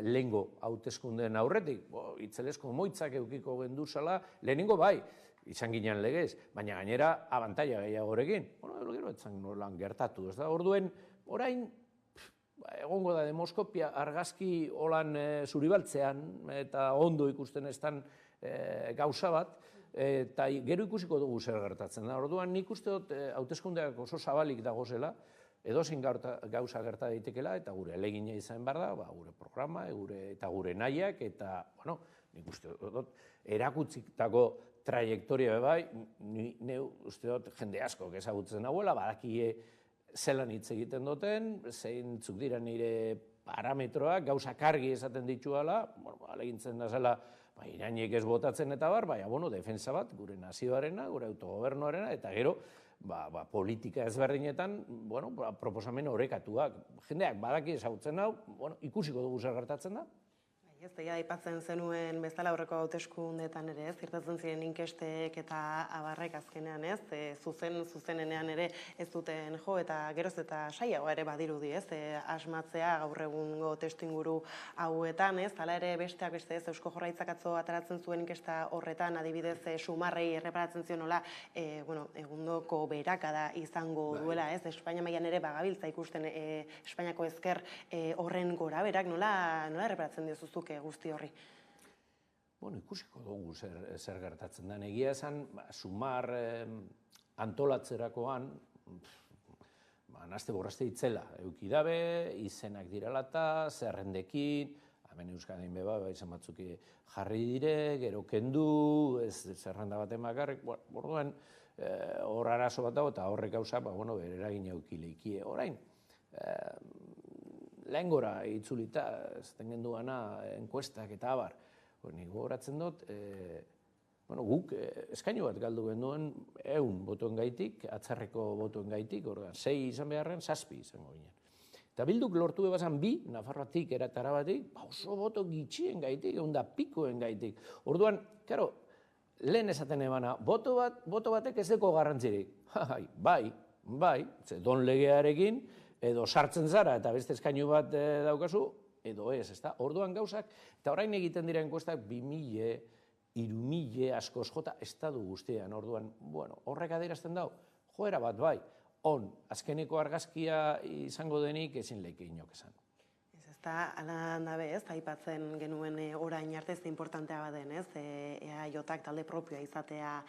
lehengo hauteskundeen aurretik, itzelesko moitzak eukiko genduzala, lehenengo bai, izan ginen legez, baina gainera abantaila gehiagorekin. Gero etzan nolan gertatu, ez da? Orduen, orain, egongo da Demoskopia argazki holan zuribaltzean, eta ondo ikusten estan gauza bat, eta gero ikusiko dugu zer gertatzen da. Orduan, nik uste dut hauteskundeak oso zabalik dagozela, edozein gauza gerta daitekela, eta gure elegina izan behar da, gure programa, eta gure nahiak, eta, nik uste dut, erakutzitako trajektoria bai, uste dut, jende asko ezagutzen nahuela, badakie zelan hitz egiten duten, zeintzuk dira nire parametroak, gauzak argi esaten dituala, alegintzen da zela, irainek ez botatzen eta bar, defensa bat, gure nazioarena, gure autogobernuarena, eta gero, politika ezberdinetan, proposamen orekatuak. Jendeak badaki ezagutzen hau, ikusiko dugu zer gertatzen da. Ez da, aipatzen zenuen bezala aurreko hauteskundeetan ere, zirtatzen ziren inkestek eta abarrek azkenean ez, zuzenenean ere ez duten jo, eta geroz eta saiago ere badirudi ez, asmatzea gaur egungo testuinguru hauetan ez, hala ere besteak beste ez, Eusko Jaurlaritzak atzo ateratzen zuen inkesta horretan, adibidez Sumarrei erreparatzen zionola, egundoko beherakada izango duela ez, Espainia mailan ere bagabiltza ikusten Espainiako ezker horren gorabeherak, nola erreparatzen diozuzuk guzti horri? Ikusiko dugu zer gertatzen den. Egia esan, Sumar antolatzerakoan, naste borraste itzela, eukidabe, izenak diralata, zerrendekin, hemen Euskadin beba, izan batzuk jarri dire, gero kendu, ez zerrenda bat emakarrik, orduan, hor arazo bat dago, eta horrek gauza, bere eragin eukileikie. Orain, lehen gora itzulita, ez tengen duana, enkuestak eta abar, nik gogoratzen dut, guk eskainu bat galdu genuen 100 botoen gaitik, atzarreko botoen gaitik, orduan, 6 izan beharren, 7 izango ginen. Eta Bilduk lortu ebazan 2, Nafarroatik era Tarabatik, oso boto gitxien gaitik, egun da pikoen gaitik. Orduan, karo, lehen esaten ebana, boto batek ez deko garrantzirik. Bai, ze don legearekin, edo sartzen zara eta beste eskainu bat daukazu, edo ez, ezta? Orduan gauzak, eta orain egiten dira enkuestak 2000, 3000 askoz jota estadu guztian. Orduan, horrek adierazten dau, joera bat bai, azkeneko argazkia izango denik ezin leike inok esan. Ez da, ala dabe ez, aipatzen genuen orain arte ez importantea baden, ez, EAJak talde propioa izatea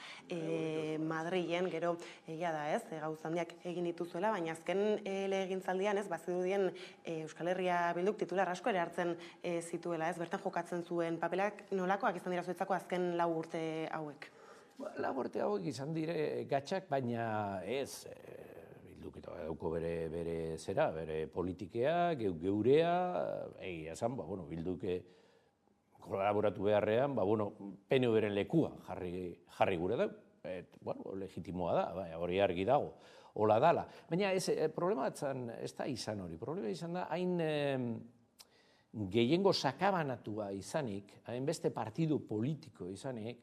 Madrilen, gero egia da ez, gauza handiak egin dituzuela, baina azken legegintzaldian ez, bazirudien Euskal Herria Bilduk titular asko ere hartzen zituela, ez, bertan jokatzen zuen papelak nolakoak izan dira zuetzako azken 4 urte hauek? 4 urte hauek izan dire gatxak, baina ez, Bilduk eta dauko bere zera, bere politikea, geurea, egia esan, Bilduk kolaboratu beharrean, PNV-ren lekua jarri gure da, legitimoa da, hori argi dago, hola dala. Baina problema ez da izan hori, problema izan da, hain gehiengo sakabanatua izanik, hain beste partidu politiko izanik,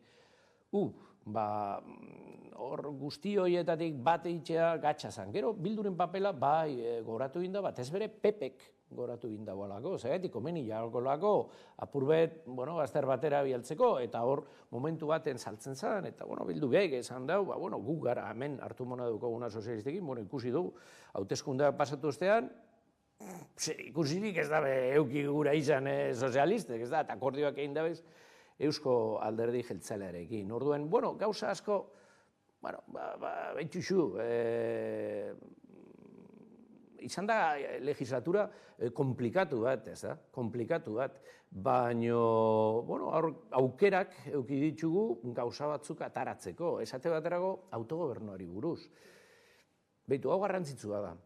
hor guzti horietatik bat eitzea gatsa zan. Gero, Bilduren papela bai goratu binda bat, ez bere Pepek goratu binda balako, zaitik, komeni jarkolako, apurbet, gazter batera bialtzeko, eta hor momentu baten saltzen zan, eta Bildu behek esan dau, guk gara hemen hartu mona dukoguna sozialistekin, ikusi du, hauteskundea pasatu ostean, ikusirik ez dabe euki gura izan sozialistek, ez da, eta akordioak egin dabez, Eusko Alderdi Jeltzalearekin. Orduen, gauza asko, behitxuxu, izan da legislatura komplikatu bat, ez da? Komplikatu bat, baina, aukerak euki ditugu gauza batzuk ataratzeko, esate baterago autogobernuari buruz. Beitu, hau garrantzitsua da.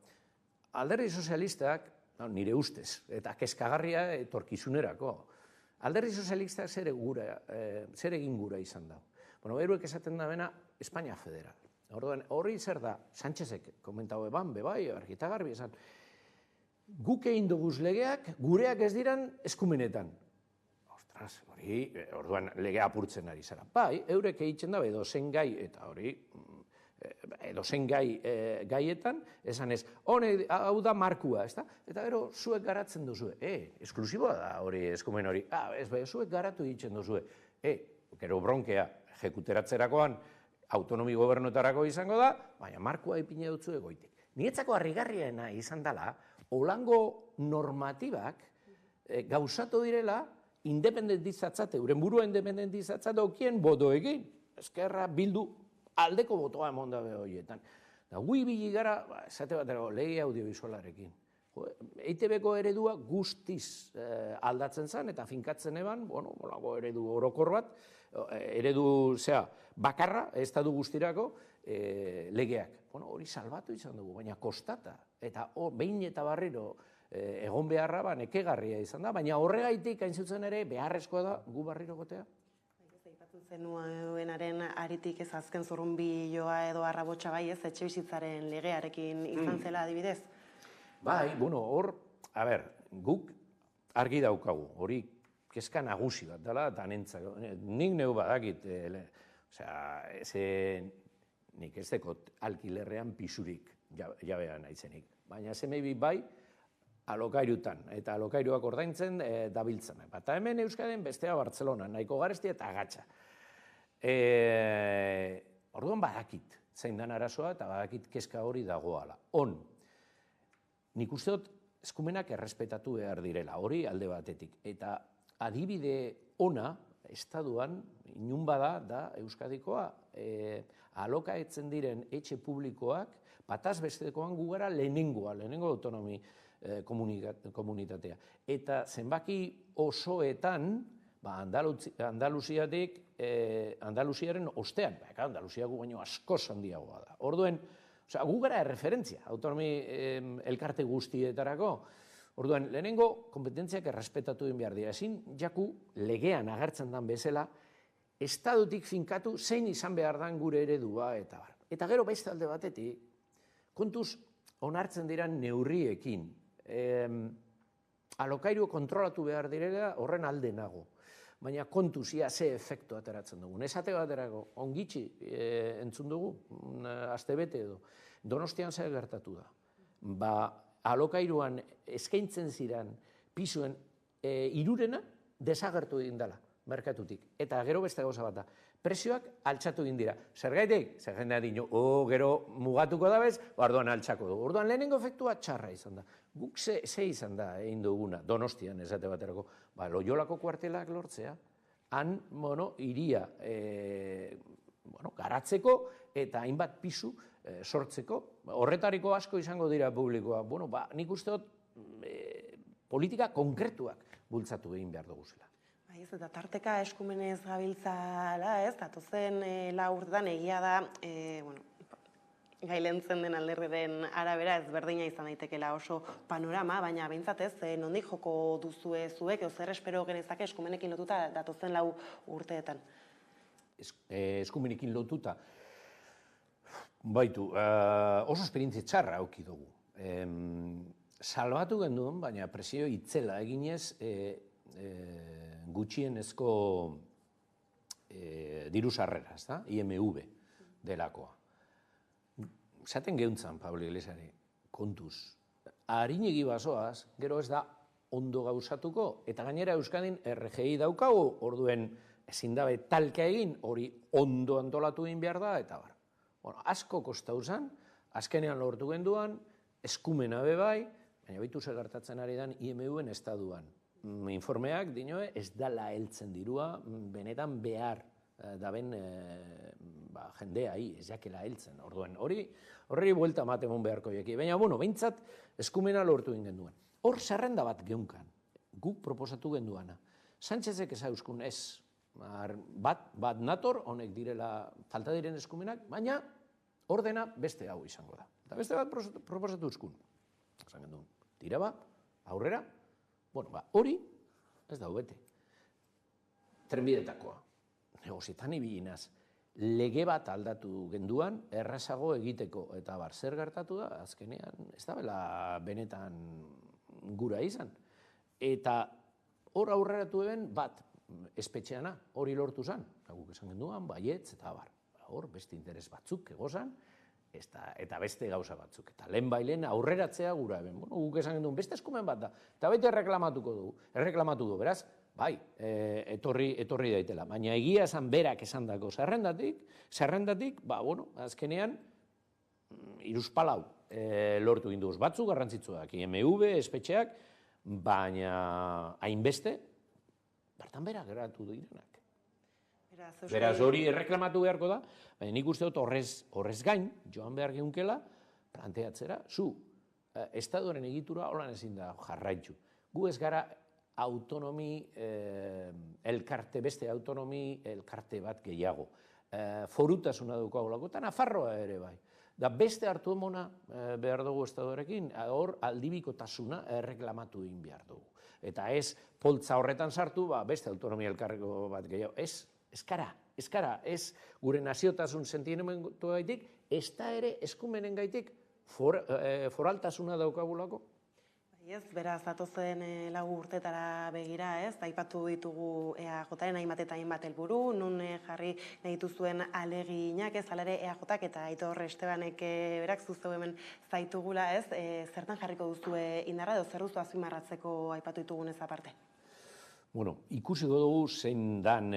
Alderdi sozialistak, nire ustez, eta kezkagarria etorkizunerako, Alderdi sozialistak zer egin gura izan da. Eruek esaten da bena, Espainia federal. Horri zer da, Sánchezek komentau eban, bebai, argita garbi esan, guk egin duguz legeak, gureak ez diran eskumenetan. Ostras, hori, orduan legea apurtzen ari zara. Bai, eurek egiten da, edo zen gai, eta hori, edo zen gaietan, esan ez, hau da markua, ez da? Eta gero, zuek garatzen duzue. Esklusiboa da hori, eskumen hori. Zuek garatu ditzen duzue. Gero bronkea, ejekuteratzerakoan, autonomi gobernutarako izango da, baina markua ipine dutzu egoitik. Nietzako harrigarriena izan dela, holango normatibak gauzatu direla, independentizatzat, euren burua independentizatzat okien botoekin. Ezkerra Bildu aldeko botoa emon dabe horietan. Gu ibili gara, esate bat lege audiovisualarekin. EITB-ko eredua guztiz aldatzen zen eta finkatzen eban, eredu orokor bat, eredu bakarra, estatu guztirako legeak. Hori salbatu izan dugu, baina kostata. Eta behin eta barriro egon beharra nekegarria izan da, baina horregaitik hain zuzen ere beharrezkoa da gu barriro gotea. Zenuenaren aritik ez azken zurrunbiloa edo arrabotsa bai ez, etxe bizitzaren legearekin izan zela adibidez? Bai, hor, guk argi daukagu, hori kezka nagusi bat dela, eta nik neu badakit, nik ez dekot alkilerrean pisurik jabean naizenik, baina zemei bai, alokairutan, eta alokairuak ordaintzen dabiltzen. Eta hemen Euskadin bestea Bartzelona, nahiko garesti eta agatsa. Orduan badakit, zein dan arazoa, eta badakit kezka hori dagoala. Nik uste dut eskumenak errespetatu behar direla, hori alde batetik. Eta adibide ona, estaduan, inun bada, da Euskadikoa, alokaetzen diren etxe publikoak bataz bestekoan gu gara lehenengo autonomi komunitatea. Eta zenbaki osoetan, Andaluziaren ostean, Andaluzia gu baino askoz handiagoa da. Orduen, gu gara erreferentzia, autonomi elkarte guztietarako. Orduan, lehenengo kompetentziak errespetatu egin behar dira. Ezin jaku legean agertzen dan bezala, estadutik finkatu zein izan behar dan gure eredua eta bar. Eta gero beste alde batetik, kontuz onartzen dira neurriekin, alokairu kontrolatu behar direla horren alde nago. Baina kontuz ia ze efektu ateratzen dugun. Esate baterako, ongitxi entzun dugu, astebete edo, Donostian zer gertatu da. Alokairuan eskaintzen ziren pisuen hirurena desagertu egin dela merkatutik. Eta gero beste gauza bat da. Prezioak altxatu egin dira. Zergaitik? Zer jendea dino, gero mugatuko da bez, orduan altxako dugu. Orduan lehenengo efektua txarra izan da. Guk ze izan da egin duguna, Donostian esate baterako, Loiolako kuartelak lortzea, han, iria garatzeko eta hainbat pisu sortzeko. Horretariko asko izango dira publikoa. Nik uste dut politika konkretuak bultzatu egin behar dugu zela. Eta tarteka eskumenez gabiltzala, datozen lau urtetan egia da, gailentzen den alderdiren arabera ezberdina izan daitekela oso panorama, baina behintzat ez, nondik joko duzue zuek, zer espero genezake eskumenekin lotuta datozen lau urteetan? Eskumenekin lotuta, baitu, oso esperientzia txarra auki dugu. Salbatu genduen, baina presio itzela eginez, gutxienezko diru sarreraz, IMV delakoa. Zaten geuntzan, Pablo Iglesiari, kontuz. Harinegi basoaz, gero ez da ondo gauzatuko, eta gainera Euskadin RGI daukagu, orduen ezin dabe talka egin, hori ondo antolatu egin behar da, eta bar. Asko kostau zen, azkenean lortu genduan, eskumena bebai, baina baitu zer gertatzen ari dan IMV-en estaduan. Informeak, dinoe, ez dala heltzen dirua, benetan behar daben jendea, ez jakela heltzen. Orduan, horri buelta matemon beharko jaki. Baina, behintzat, eskumena lortu egin genduan. Hor zerrenda bat geunkan, guk proposatu genduana. Sánchezek ez euskun ez, bat nator, honek direla falta diren eskumenak, baina ordena beste hau izango da. Eta beste bat proposatu euskun. Esan genduen, tira bat, aurrera, hori ez da bete. Trenbidetakoa. Negozietan ibilinaz. Lege bat aldatu genduan, errazago egiteko. Eta zer gertatu da, azkenean, ez da bela benetan gura izan. Eta hor aurreratu eben bat espetxeana, hori lortu zen. Guk esan genduan, baietz, eta hor beste interes batzuk egozan, eta beste gauza batzuk. Eta lehen bailen aurreratzea gura eben. Guk esan genuen, beste eskumen bat da. Eta bete erreklamatu du, beraz, bai, etorri daitela. Baina egia esan berak esan dako zerrendatik, azkenean, iruzpalau lortu ginduz. Batzuk garrantzitsuak, IMV, espetxeak, baina hainbeste, bertan berak geratu direnak. Beraz, hori erreklamatu beharko da, baina nik uste dut horrez gain, joan behar geunkela, planteatzera, estaduaren egitura holan ezin da jarraitzu. Gu ez gara autonomi elkarte, beste autonomi elkarte bat gehiago. Forutasuna daukagolako, eta Nafarroa ere bai. Da beste hartu emona behar dugu estaduarekin, hor aldibikotasuna erreklamatu egin behar dugu. Eta ez poltza horretan sartu, beste autonomia elkarreko bat gehiago. Ez kara, ez gure naziotasun sentimendu gaitik, ez da ere eskumenen gaitik foraltasuna daukagulako. Ez, beraz, datozen lau urtetara begira, ez, aipatu ditugu EAJaren hainbat eta hainbat helburu, nun jarri nahi dituzuen aleginak, ez, alare EAJak eta Aitor Estebanek berak zuzeu hemen zaitugula, ez, zertan jarriko duzue indarra, edo zer duzu azpimarratzeko aipatu ditugunez aparte? Ikusiko dugu zein dan,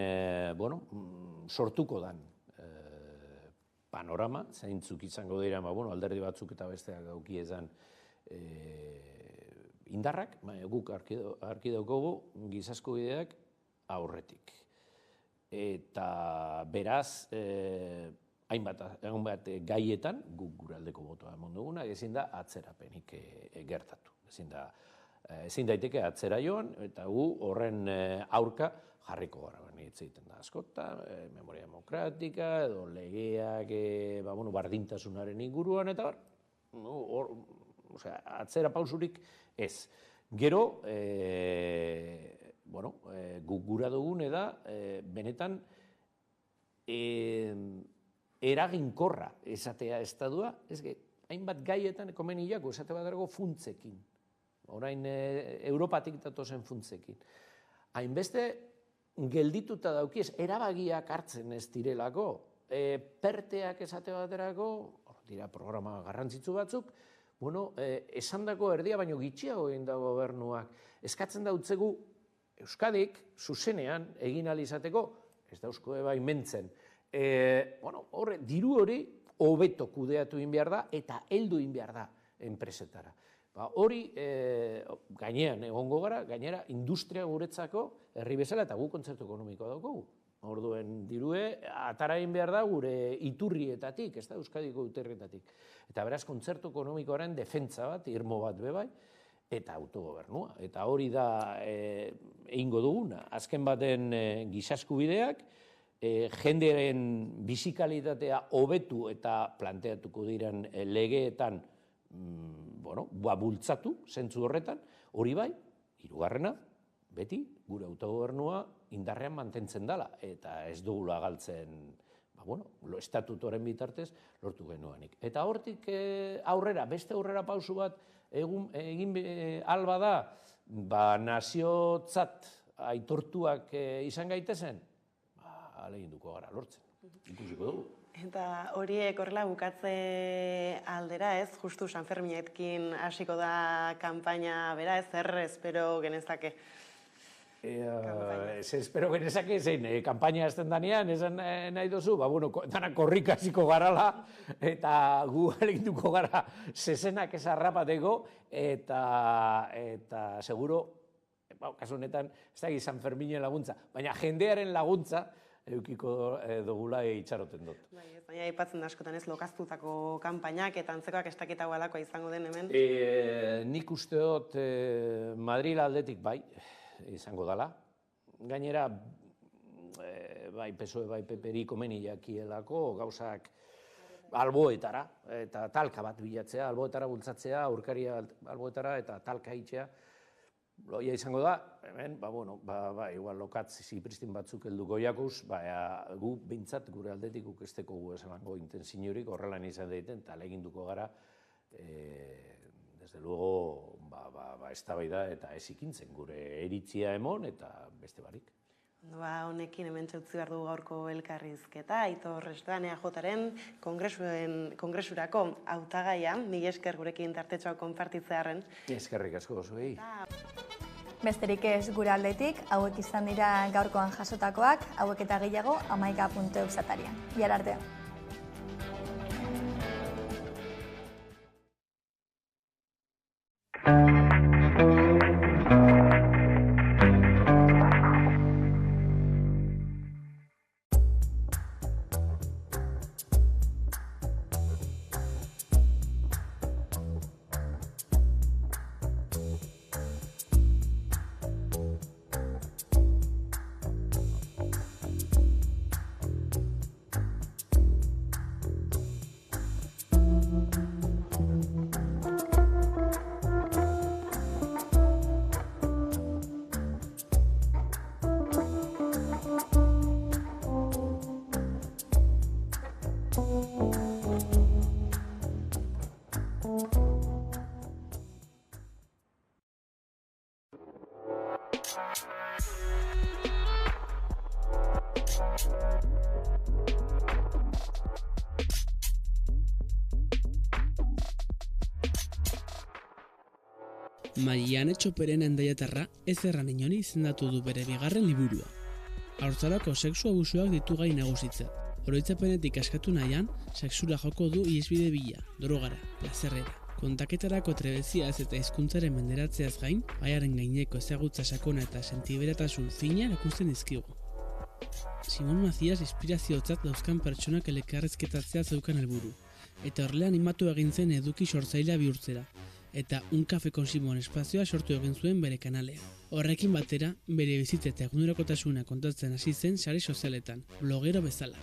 sortuko dan panorama, zeintzuk izango dira, alderdi batzuk eta besteak aukiezan indarrak, guk arki daukogu gizasko bideak aurretik. Eta beraz, hainbat gaietan, guk gure aldeko botoa emon duguna, ezin da atzerapenik gertatu. Ezin daiteke atzera joan, eta gu horren aurka jarriko gara. Hitz egiten da askota, memoria demokratika, edo legeak bardintasunaren inguruan, eta atzera pausurik ez. Gero, guk gura dugune da, benetan, eraginkorra esatea estadua, hainbat gaietan komeniako esate badarako funtzekin. Orain Europatik datozen funtzekin. Hainbeste geldituta daukiez, erabagiak hartzen ez direlako, perteak esate baterako, dira programa garrantzitsu batzuk, esandako erdia baino gitxiago egin da gobernuak. Eskatzen dautzegu Euskadik zuzenean egin ahal izateko, ez dauzko baimentzen. Diru hori hobeto kudeatu egin behar da eta heldu egin behar da enpresetara. Hori gainean egongo gara, gainera industria guretzako herri bezala eta gu kontzertu ekonomikoa daukagu. Orduen dirue atara egin behar da gure iturrietatik, ez da Euskadiko iturrietatik. Eta beraz kontzertu ekonomikoaren defentsa bat, irmo bat bebai, eta autogobernua. Eta hori da egingo duguna. Azken baten gizaeskubideak, jendearen bizikalitatea hobetu eta planteatuko diren legeetan bultzatu, zentzu horretan, hori bai, hirugarrena, beti, gure autogobernua indarrean mantentzen dela, eta ez dugula galtzen, estatutoren bitartez, lortu genuanik. Eta hortik aurrera, beste aurrera pausu bat, egin alba da, naziotzat aitortuak izan gaitezen, ahaleginduko gara lortzen, ikusiko dugu. Eta horiek horrela bukatze aldera ez, justu Sanferminetkin hasiko da kanpaina bera, zer espero genezake? Espero genezake zein, kanpaina ezten danean, esan nahi dozu, dana korrika hasiko garala, eta gu ahaleginduko gara zezenak ez harrapateko, eta seguro, kasu honetan, ez da San Ferminen laguntza, baina jendearen laguntza, eukiko dugula itxaroten dut. Baina aipatzen da askotan ez lokaztutako kanpainak eta antzekoak ez dakit hau alakoa izango den hemen? Nik uste dut Madril aldetik bai, izango dela. Gainera, bai PSOE, bai PP-ri komeni jakielako gauzak alboetara, eta talka bat bilatzea, alboetara bultzatzea, aurkaria alboetara eta talka itxea. Loia izango da, hemen, igual lokatz zipristin batzuk helduko jakuz, gu bintzat gure aldetik ukesteko gu esango intentzinorik horrelan izan daiten, eta leginduko gara, desde luego, eztabaida eta ez ikintzen gure eritzia emon eta beste barik. Honekin hemen txautzi behar dugu gaurko elkarrizketa, Aitor Restoan EAJaren kongresurako hautagaia, mila esker gurekin tartetxoa konpartitzearen. Eskerrik asko zuei. Besterik ez gure aldetik, hauek izan dira gaurkoan jasotakoak, hauek eta gehiago 11.eus atarian. Bihar arte. Mariane Txoperen Hendaiatarra ez erran inoni izendatu du bere bigarren liburua. Haurtzaroko sexu abusuak ditu gai nagusitzat. Oroitzapenetik askatu nahian, sexura joko du iesbide bila, drogara, plazerrera. Kontaketarako trebeziaz eta hizkuntzaren menderatzeaz gain, baiaren gaineko ezagutza sakona eta sentiberatasun fina erakusten dizkigu. Simon Macias inspiraziotzat dauzkan pertsonak elkarrizketatzea zeukan helburu, eta horrela animatu egin zen eduki sortzailea bihurtzera, eta Un Café con Simon espazioa sortu egin zuen bere kanalean. Horrekin batera, bere bizitza eta egunerokotasuna kontatzen hasi zen sare sozialetan, blogero bezala.